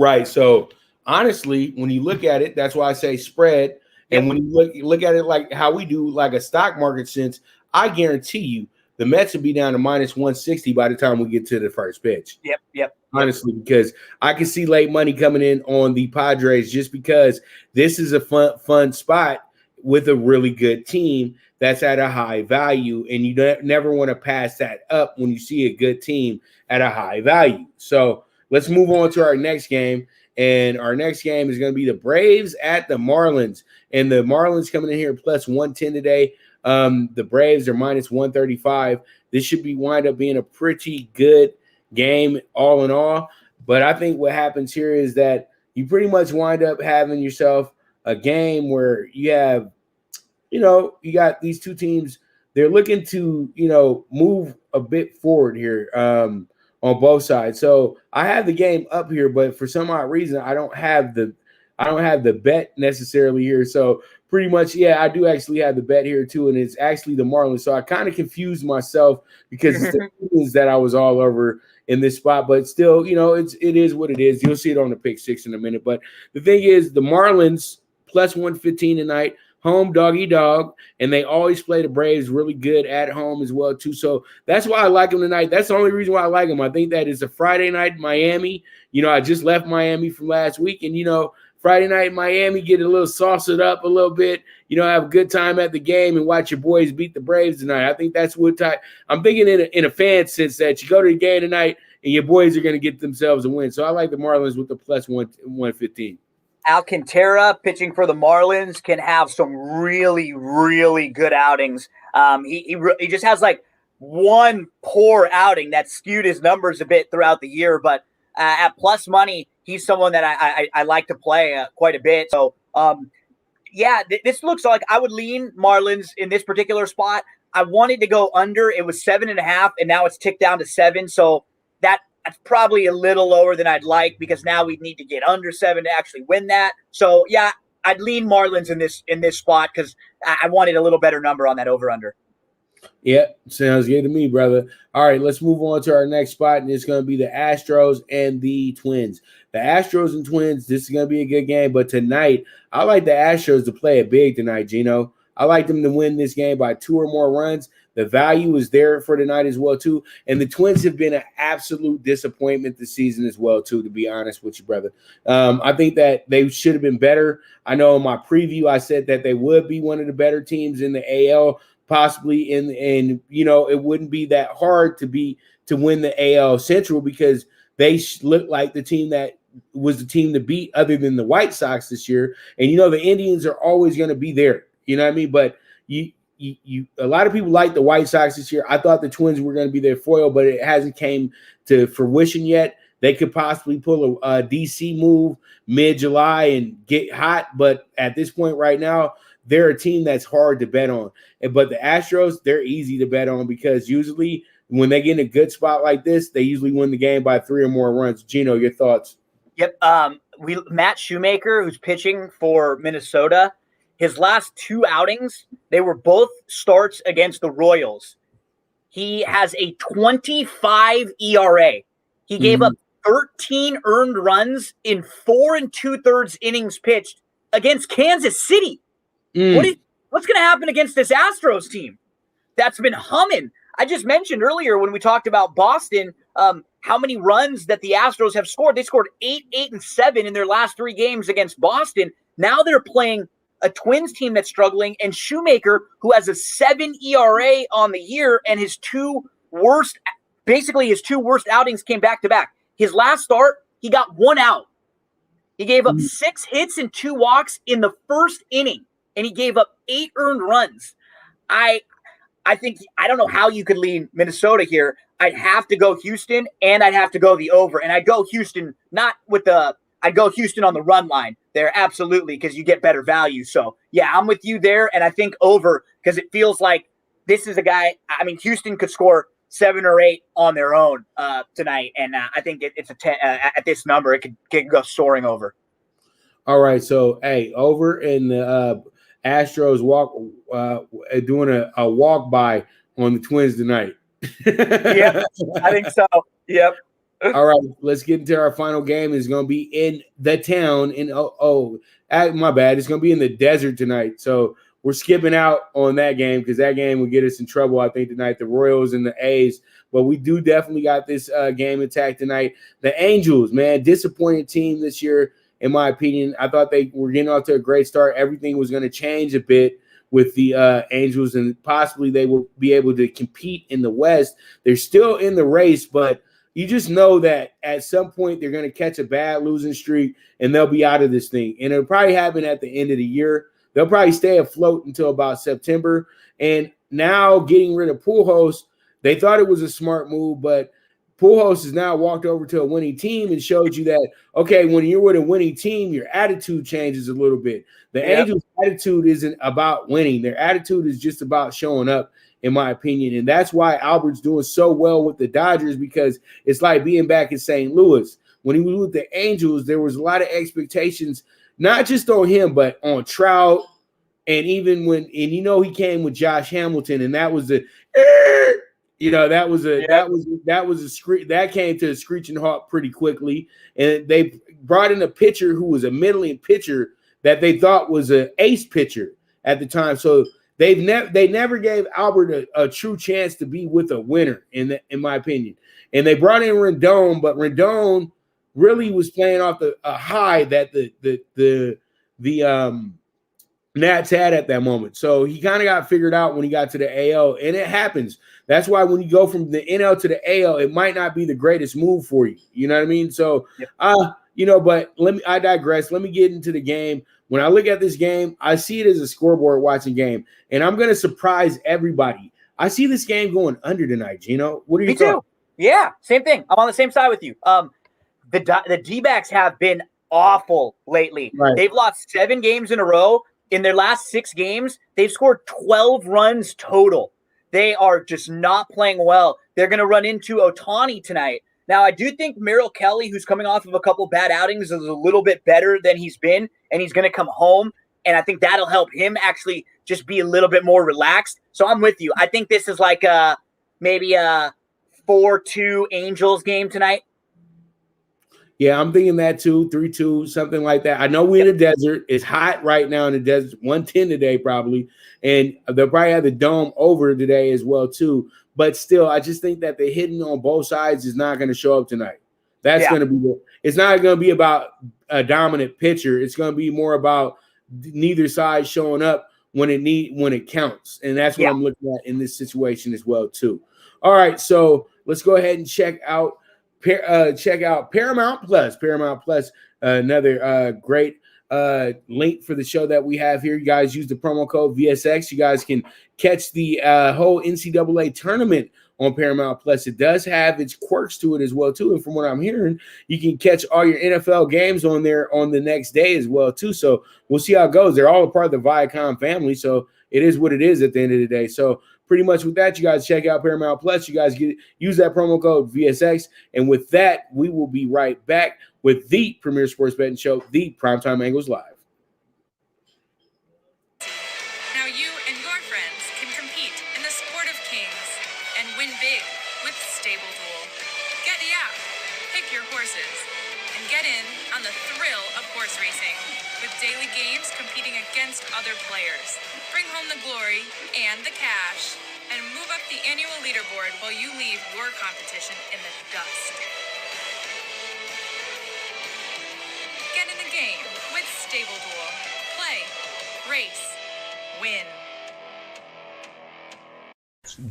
Right. So honestly, when you look at it, that's why I say spread. And when you look at it like how we do, like a stock market sense, I guarantee you the Mets will be down to minus 160 by the time we get to the first pitch. Yep. Honestly, because I can see late money coming in on the Padres just because this is a fun spot with a really good team that's at a high value, and you never want to pass that up when you see a good team at a high value. So let's move on to our next game. And our next game is going to be the Braves at the Marlins. And the Marlins coming in here plus 110 today. The Braves are minus 135. This should wind up being a pretty good game all in all. But I think what happens here is that you pretty much wind up having yourself a game where you have, you got these two teams. They're looking to, move a bit forward here. On both sides. So I have the game up here, but for some odd reason, I don't have the bet necessarily here. So pretty much, I do actually have the bet here too. And it's actually the Marlins. So I kind of confused myself because it's the Indians that I was all over in this spot, but still, it is what it is. You'll see it on the pick six in a minute. But the thing is the Marlins plus 115 tonight, home doggy dog, and they always play the Braves really good at home as well too. So that's why I like them tonight. That's the only reason why I like them. I think that it's a Friday night in Miami. I just left Miami from last week, and Friday night in Miami, get a little sauced up a little bit, have a good time at the game and watch your boys beat the Braves tonight. I think that's what I'm thinking in a fan sense, that you go to the game tonight and your boys are going to get themselves a win. So I like the Marlins with the plus 115. Alcantara pitching for the Marlins can have some really, really good outings. He just has like one poor outing that skewed his numbers a bit throughout the year, but at plus money, he's someone that I like to play quite a bit. So, this looks like I would lean Marlins in this particular spot. I wanted to go under. It was 7.5, and now it's ticked down to 7. So that's probably a little lower than I'd like, because now we need to get under 7 to actually win that. So I'd lean Marlins in this spot because I wanted a little better number on that over under. Yeah, sounds good to me, brother. All right, let's move on to our next spot, and it's going to be the Astros and the Twins. The Astros and Twins, this is going to be a good game, but tonight, I like the Astros to play it big tonight, Gino. I like them to win this game by 2 or more runs. The value is there for tonight as well, too. And the Twins have been an absolute disappointment this season as well, too, to be honest with you, brother. I think that they should have been better. I know in my preview I said that they would be one of the better teams in the AL, possibly, and it wouldn't be that hard to win the AL Central, because they look like the team that was the team to beat other than the White Sox this year. And, the Indians are always going to be there. You know what I mean? But a lot of people like the White Sox this year. I thought the Twins were going to be their foil, but it hasn't came to fruition yet. They could possibly pull a DC move mid-July and get hot, but at this point right now, they're a team that's hard to bet on. But the Astros, they're easy to bet on because usually when they get in a good spot like this, they usually win the game by 3 or more runs. Gino, your thoughts? Yep. Matt Shoemaker, who's pitching for Minnesota, his last 2 outings, they were both starts against the Royals. He has a 25 ERA. He gave up 13 earned runs in 4 2/3 innings pitched against Kansas City. What's going to happen against this Astros team that's been humming? I just mentioned earlier when we talked about Boston, how many runs that the Astros have scored. They scored 8, 8, and 7 in their last 3 games against Boston. Now they're playing a Twins team that's struggling, and Shoemaker, who has a 7 ERA on the year, and his 2 worst outings came back to back. His last start, he got 1 out. He gave up 6 hits and 2 walks in the first inning, and he gave up 8 earned runs. I think I don't know how you could lean Minnesota here. I'd have to go Houston, and I'd have to go the over, and I'd go Houston I'd go Houston on the run line there, absolutely, because you get better value. So, yeah, I'm with you there, and I think over because it feels like this is a guy – I mean, Houston could score 7 or 8 on their own tonight, and I think it's a 10 at this number. It could go soaring over. All right, so, hey, over in the Astros doing a walk-by on the Twins tonight. Yep, I think so. Yep. All right, let's get into our final game. It's going to be in the town. My bad. It's going to be in the desert tonight. So we're skipping out on that game because that game would get us in trouble, I think, tonight, the Royals and the A's. But we do definitely got this game intact tonight. The Angels, man, disappointing team this year, in my opinion. I thought they were getting off to a great start. Everything was going to change a bit with the Angels, and possibly they will be able to compete in the West. They're still in the race, but you just know that at some point they're going to catch a bad losing streak and they'll be out of this thing. And it'll probably happen at the end of the year. They'll probably stay afloat until about September. And now getting rid of Pujols, they thought it was a smart move, but Pujols has now walked over to a winning team and showed you that, okay, when you're with a winning team, your attitude changes a little bit. The Angels' attitude isn't about winning. Their attitude is just about showing up, in my opinion. And that's why Albert's doing so well with the Dodgers, because it's like being back in St. Louis. When he was with the Angels, there was a lot of expectations, not just on him, but on Trout. And even he came with Josh Hamilton, and that was that came to a screeching halt pretty quickly. And they brought in a pitcher who was a middling pitcher that they thought was an ace pitcher at the time. So they never gave Albert a true chance to be with a winner, in my opinion. And they brought in Rendon, but Rendon really was playing off a high that the Nats had at that moment. So he kind of got figured out when he got to the AL, and it happens. That's why when you go from the NL to the AL, it might not be the greatest move for you. You know what I mean? So, but I digress. Let me get into the game. When I look at this game, I see it as a scoreboard watching game, and I'm going to surprise everybody. I see this game going under tonight, Gino. What are you Me too. Yeah, same thing. I'm on the same side with you. The D-backs have been awful lately. Right. They've lost 7 games in a row. In their last 6 games, they've scored 12 runs total. They are just not playing well. They're going to run into Ohtani tonight. Now, I do think Merrill Kelly, who's coming off of a couple bad outings, is a little bit better than he's been, and he's going to come home, and I think that'll help him actually just be a little bit more relaxed. So I'm with you. I think this is like maybe a 4-2 Angels game tonight. Yeah, I'm thinking that too, 3-2, something like that. I know we're in the desert. It's hot right now in the desert, 110 today probably, and they'll probably have the dome over today as well too. But still, I just think that the hitting on both sides is not going to show up tonight. That's going to be – it's not going to be about a dominant pitcher. It's going to be more about neither side showing up when it counts, and that's what I'm looking at in this situation as well too. All right, so let's go ahead and check out Paramount Plus. Paramount Plus, another great link for the show that we have here. You guys use the promo code VSX. You guys can catch the whole NCAA tournament on Paramount Plus. It does have its quirks to it as well, too. And from what I'm hearing, you can catch all your NFL games on there on the next day as well, too. So we'll see how it goes. They're all a part of the Viacom family, so it is what it is at the end of the day. So pretty much with that, you guys check out Paramount Plus. You guys use that promo code VSX. And with that, we will be right back with the premier sports betting show, the Primetime Angles Live. Now you and your friends can compete in the sport of kings and win big with Stable Duel. Get the app, pick your horses, and get in on the thrill of horse racing with daily games competing against other players. Bring home the glory and the cash and move up the annual leaderboard while you leave your competition in the dust. Get in the game with Stable Duel. Play, race, win.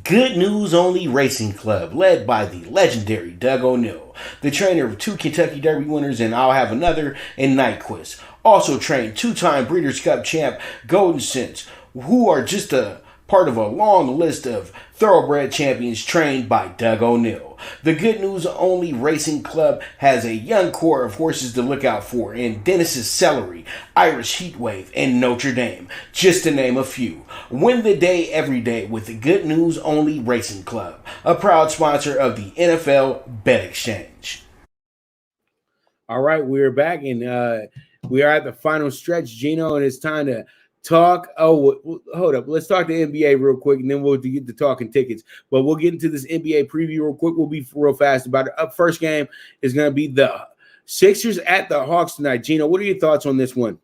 Good News Only Racing Club, led by the legendary Doug O'Neill, the trainer of 2 Kentucky Derby winners, and I'll have another in Nyquist. Also trained 2-time Breeders' Cup champ Golden Sense, who are just a part of a long list of thoroughbred champions trained by Doug O'Neill. The Good News Only Racing Club has a young core of horses to look out for in Dennis's Celery, Irish Heatwave, and Notre Dame, just to name a few. Win the day every day with the Good News Only Racing Club, a proud sponsor of the NFL Bet Exchange. All right, we're back, and we are at the final stretch, Gino, and it's time to talk. Oh, hold up. Let's talk the NBA real quick, and then we'll get to talking tickets. But we'll get into this NBA preview real quick. We'll be real fast about it. First game is going to be the Sixers at the Hawks tonight. Gino, what are your thoughts on this one?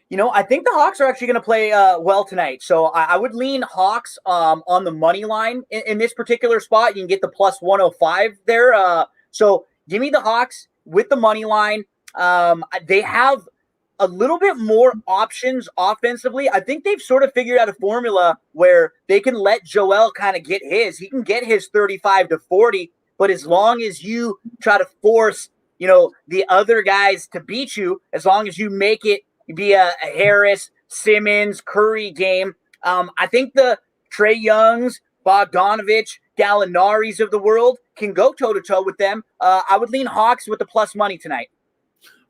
You know, I think the Hawks are actually going to play well tonight. So I would lean Hawks on the money line in this particular spot. You can get the plus 105 there. So give me the Hawks with the money line. They have a little bit more options offensively. I think they've sort of figured out a formula where they can let Joel kind of get his. He can get his 35 to 40, but as long as you try to force, the other guys to beat you, as long as you make it be a Harris, Simmons, Curry game, I think the Trae Youngs, Bogdanovich, Gallinaris of the world can go toe-to-toe with them. I would lean Hawks with the plus money tonight.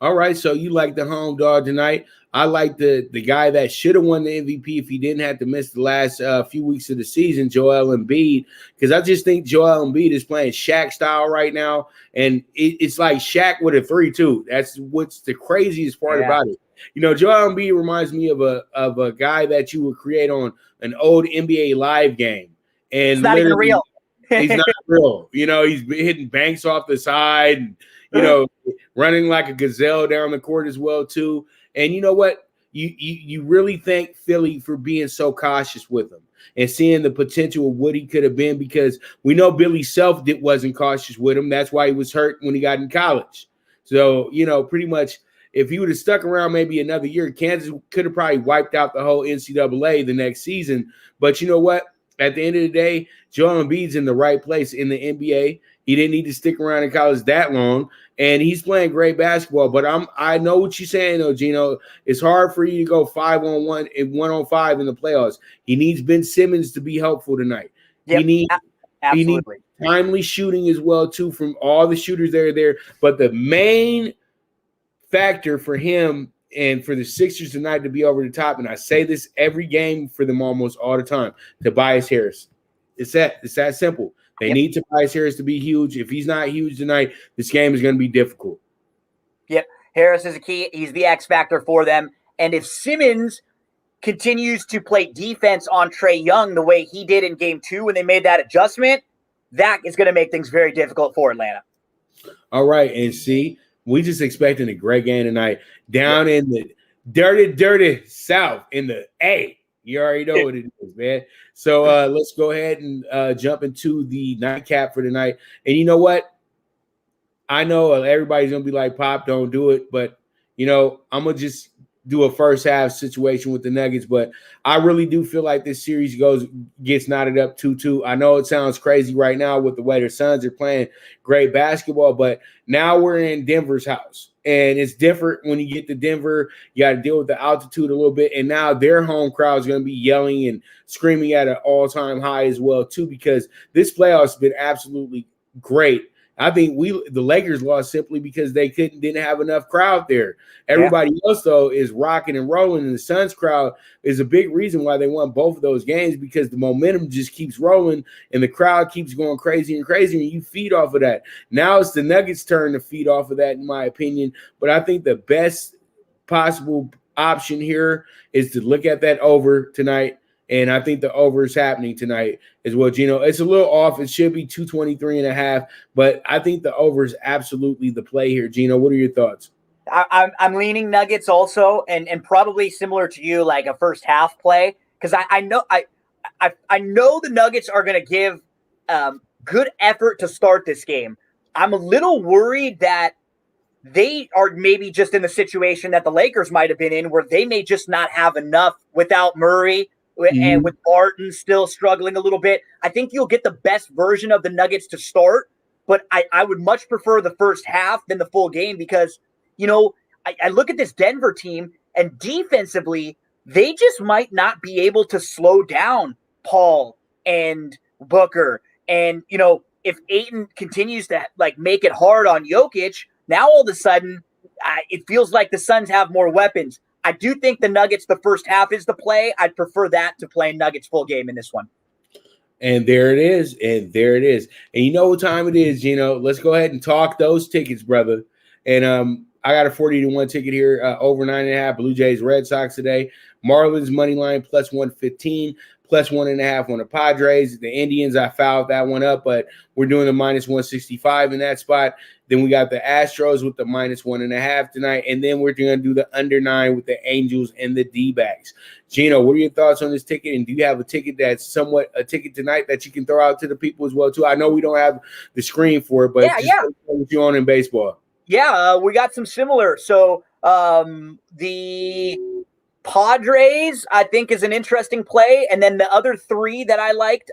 All right, so you like the home dog tonight. I like the guy that should have won the MVP if he didn't have to miss the last few weeks of the season, Joel Embiid, because I just think Joel Embiid is playing Shaq style right now, and it's like Shaq with a 3-2. That's what's the craziest part about it. Joel Embiid reminds me of a guy that you would create on an old NBA Live game, and it's not even real. He's not real. He's hitting banks off the side, and running like a gazelle down the court as well, too. And you know what? You really thank Philly for being so cautious with him and seeing the potential of what he could have been, because we know Billy Self wasn't cautious with him. That's why he was hurt when he got in college. So, pretty much if he would have stuck around maybe another year, Kansas could have probably wiped out the whole NCAA the next season. But you know what? At the end of the day, Joel Embiid's in the right place in the NBA. He didn't need to stick around in college that long, and he's playing great basketball. But I know what you're saying, though, Gino. It's hard for you to go 5-on-1 and 1-on-5 in the playoffs. He needs Ben Simmons to be helpful tonight. Yep, he absolutely. needs timely shooting as well, too, from all the shooters that are there. But the main factor for him and for the Sixers tonight to be over the top, and I say this every game for them almost all the time, Tobias Harris. It's that simple. They need Tobias Harris to be huge. If he's not huge tonight, this game is going to be difficult. Yep. Harris is a key. He's the X factor for them. And if Simmons continues to play defense on Trae Young the way he did in game 2 when they made that adjustment, that is going to make things very difficult for Atlanta. All right. And see, we just expecting a great game tonight down in the dirty South in the A. You already know what it is, man. So let's go ahead and jump into the nightcap for tonight. And you know what? I know everybody's going to be like, Pop, don't do it. But, I'm going to just do a first half situation with the Nuggets, but I really do feel like this series gets knotted up 2-2. I know it sounds crazy right now with the way the Suns are playing great basketball, but now we're in Denver's house, and it's different when you get to Denver. You got to deal with the altitude a little bit, and now their home crowd is going to be yelling and screaming at an all-time high as well too, because this playoff's been absolutely great. I think the Lakers lost simply because they didn't have enough crowd there. Everybody else, though, is rocking and rolling, and the Suns crowd is a big reason why they won both of those games, because the momentum just keeps rolling and the crowd keeps going crazy and crazy, and you feed off of that. Now it's the Nuggets' turn to feed off of that, in my opinion. But I think the best possible option here is to look at that over tonight. And I think the over is happening tonight as well, Gino. It's a little off. It should be 223.5, but I think the over is absolutely the play here. Gino, what are your thoughts? I'm leaning Nuggets also, and probably similar to you, like a first half play, because I know the Nuggets are going to give good effort to start this game. I'm a little worried that they are maybe just in the situation that the Lakers might have been in, where they may just not have enough without Murray. And with Barton still struggling a little bit. I think you'll get the best version of the Nuggets to start, but I would much prefer the first half than the full game, because, I look at this Denver team, and defensively, they just might not be able to slow down Paul and Booker. And, if Ayton continues to make it hard on Jokic, now all of a sudden it feels like the Suns have more weapons. I do think the Nuggets, the first half is the play. I'd prefer that to playing Nuggets full game in this one. And there it is. And there it is. And you know what time it is, Gino. Let's go ahead and talk those tickets, brother. And I got a 40-1 ticket here, over 9.5, Blue Jays, Red Sox today. Marlins money line plus 115, plus 1.5 on the Padres. The Indians, I fouled that one up, but we're doing the minus 165 in that spot. Then we got the Astros with the minus 1.5 tonight. And then we're going to do the under 9 with the Angels and the D-backs. Gino, what are your thoughts on this ticket? And do you have a ticket that's somewhat a ticket tonight that you can throw out to the people as well, too? I know we don't have the screen for it, but what you on in baseball. Yeah, we got some similar. So the Padres, I think, is an interesting play. And then the other three that I liked,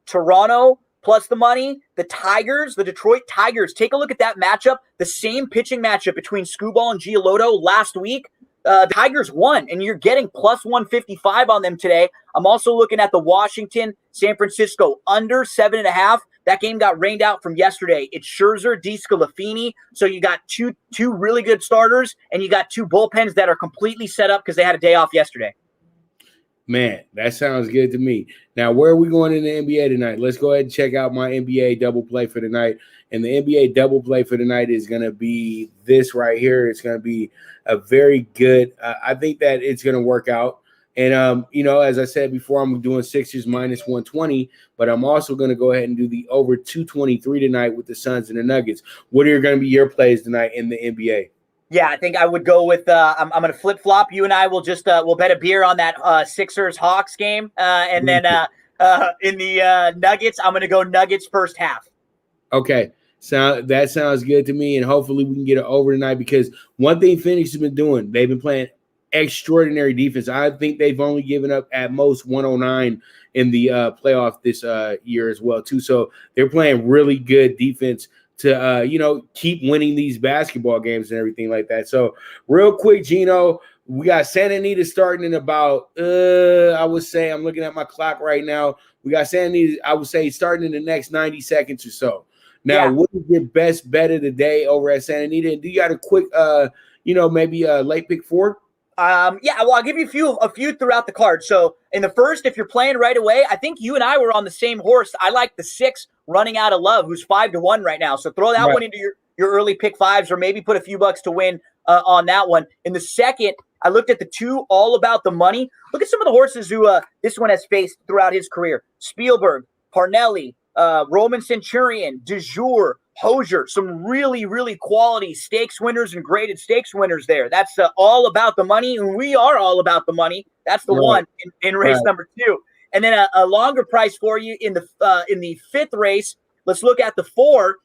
Toronto plus the money, the Tigers, the Detroit Tigers. Take a look at that matchup. The same pitching matchup between Skubal and Giolito last week. The Tigers won, and you're getting plus 155 on them today. I'm also looking at the Washington, San Francisco under 7.5. That game got rained out from yesterday. It's Scherzer, DeScalafini. So you got two really good starters, and you got two bullpens that are completely set up because they had a day off yesterday. Man, that sounds good to me. Now, where are we going in the NBA tonight? Let's go ahead and check out my NBA double play for tonight. And the NBA double play for tonight is going to be this right here. It's going to be a very good I think that it's going to work out. And, as I said before, I'm doing Sixers minus 120, but I'm also going to go ahead and do the over 223 tonight with the Suns and the Nuggets. What are going to be your plays tonight in the NBA? Yeah, I think I would go with I'm going to flip-flop. You and I will just we'll bet a beer on that Sixers-Hawks game. And then in the Nuggets, I'm going to go Nuggets first half. Okay. That sounds good to me, and hopefully we can get it over tonight, because one thing Phoenix has been doing, they've been playing extraordinary defense. I think they've only given up at most 109 in the playoff this year as well, too. So they're playing really good defense to, keep winning these basketball games and everything like that. So real quick, Gino, we got Santa Anita starting in about, I would say, I'm looking at my clock right now. We got Santa Anita, I would say, starting in the next 90 seconds or so. Now, what is your best bet of the day over at Santa Anita? And do you got a quick, maybe a late pick 4? I'll give you a few throughout the card. So in the first, if you're playing right away, I think you and I were on the same horse. I like the 6 running out of Love, who's 5-1 right now. So throw that one into your early pick 5s, or maybe put a few bucks to win on that one. In the second, I looked at the 2 all about the money. Look at some of the horses who this one has faced throughout his career. Spielberg, Parnelli, Roman Centurion, De Jure, Hosier, some really, really quality stakes winners and graded stakes winners there. That's all about the money, and we are all about the money. That's the one in race number 2. And then a longer price for you in the 5th race. Let's look at the 4,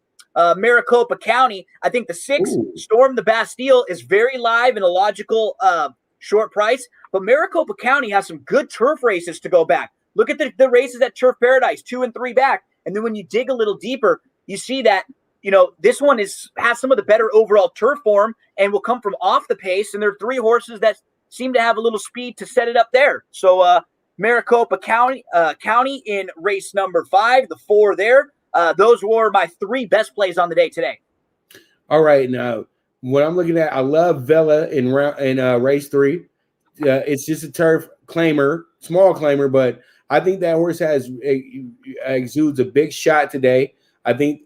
Maricopa County. I think the 6, Storm the Bastille, is very live and a logical short price. But Maricopa County has some good turf races to go back. Look at the races at Turf Paradise, 2 and 3 back. And then when you dig a little deeper, you see that, this one has some of the better overall turf form and will come from off the pace. And there are 3 horses that seem to have a little speed to set it up there. So Maricopa County in race number 5, the 4 there. Those were my 3 best plays on the day today. All right, now what I'm looking at, I love Vela in race 3. It's just a turf claimer, small claimer, but I think that horse exudes a big shot today. I think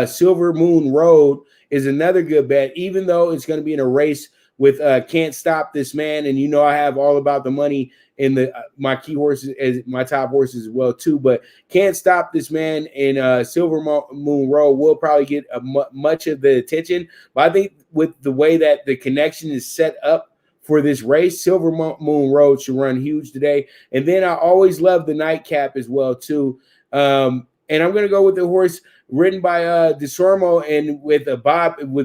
Silver Moon Road is another good bet, even though it's going to be in a race with Can't Stop This Man, and I have all about the money in my key horses as my top horses as well too. But Can't Stop This Man and Silver Moon Road will probably get much of the attention. But I think with the way that the connection is set up for this race, Silver Moon Road should run huge today. And then I always love the nightcap as well too. And I'm going to go with the horse ridden by DeSormo and with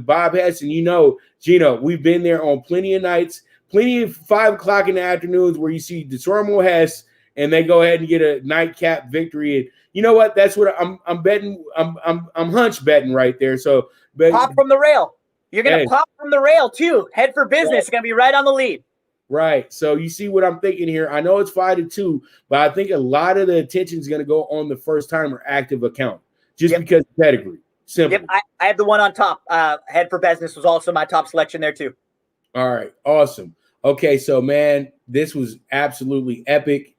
Bob Heston. Gino, we've been there on plenty of nights, plenty of 5 o'clock in the afternoons where you see DeSormo Hess and they go ahead and get a nightcap victory. And you know what? That's what I'm betting. I'm hunch betting right there. So pop from the rail. You're going to pop from the rail, too. Head for business. It's going to be right on the lead. Right. So you see what I'm thinking here. I know it's 5-2, but I think a lot of the attention is going to go on the first-timer active account just because of pedigree. Simple. Yep, I have the one on top. Head for business was also my top selection there, too. All right. Awesome. Okay, so, man, this was absolutely epic.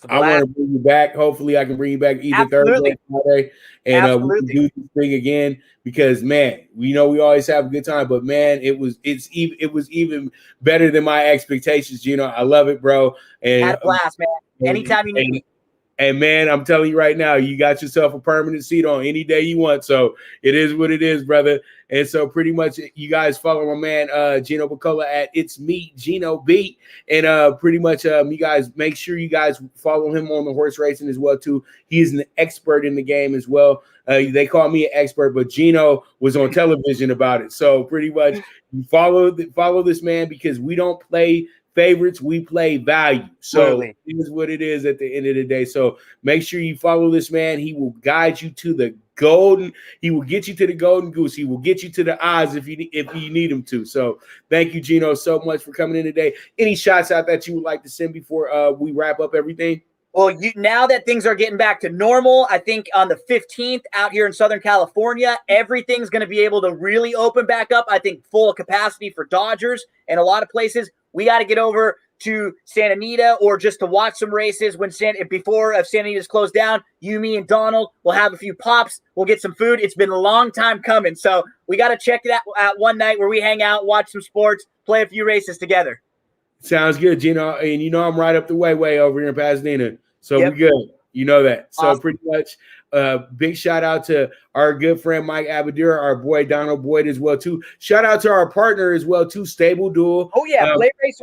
I want to bring you back. Hopefully, I can bring you back either Thursday or Friday, and we can do this thing again because, man, we always have a good time. But man, it was even better than my expectations. I love it, bro. And had a blast, man. Anytime you need me. And man, I'm telling you right now, you got yourself a permanent seat on any day you want. So it is what it is, brother. And so pretty much you guys follow my man Gino Buccola at It's Me Gino B. And pretty much you guys make sure you guys follow him on the horse racing as well too. He is an expert in the game as well. They call me an expert, but Gino was on television about it. So pretty much you follow this man because we don't play favorites, we play value. So it is what it is at the end of the day. So make sure you follow this man. He will guide you to the golden. He will get you to the golden goose. He will get you to the odds if you need him to. So thank you, Gino, so much for coming in today. Any shots out that you would like to send before we wrap up everything? Well, now that things are getting back to normal, I think on the 15th out here in Southern California, everything's going to be able to really open back up. I think full capacity for Dodgers and a lot of places. We got to get over to Santa Anita or just to watch some races before Santa Anita's closed down. You, me, and Donald will have a few pops. We'll get some food. It's been a long time coming. So we got to check that out one night where we hang out, watch some sports, play a few races together. Sounds good, Gino. And I'm right up the way over here in Pasadena. So we're good. You know that. So pretty much big shout out to our good friend Mike Abadir, our boy Donald Boyd as well too. Shout out to our partner as well too, Stable Duel. Oh yeah, Play Race.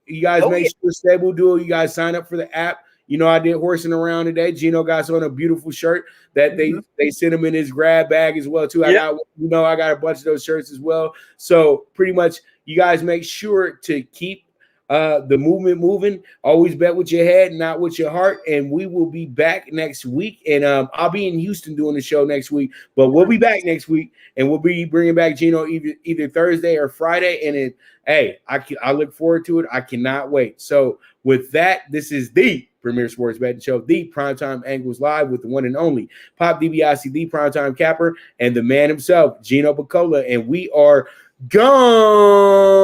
You guys make sure Stable Duel. You guys sign up for the app. I did horsing around today. Gino got on a beautiful shirt that they sent him in his grab bag as well too. I got a bunch of those shirts as well. So pretty much you guys make sure to keep the movement moving. Always bet with your head, not with your heart. And we will be back next week. And I'll be in Houston doing the show next week, but we'll be back next week and we'll be bringing back Gino either Thursday or Friday. And I look forward to it. I cannot wait. So with that, this is the premier sports betting show, the Primetime Angles Live with the one and only Pop DiBiase, the Primetime Capper, and the man himself, Gino Buccola. And we are gone.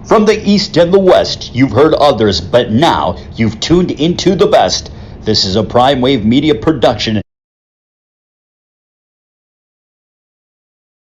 From the East and the West, you've heard others, but now you've tuned into the best. This is a Prime Wave Media production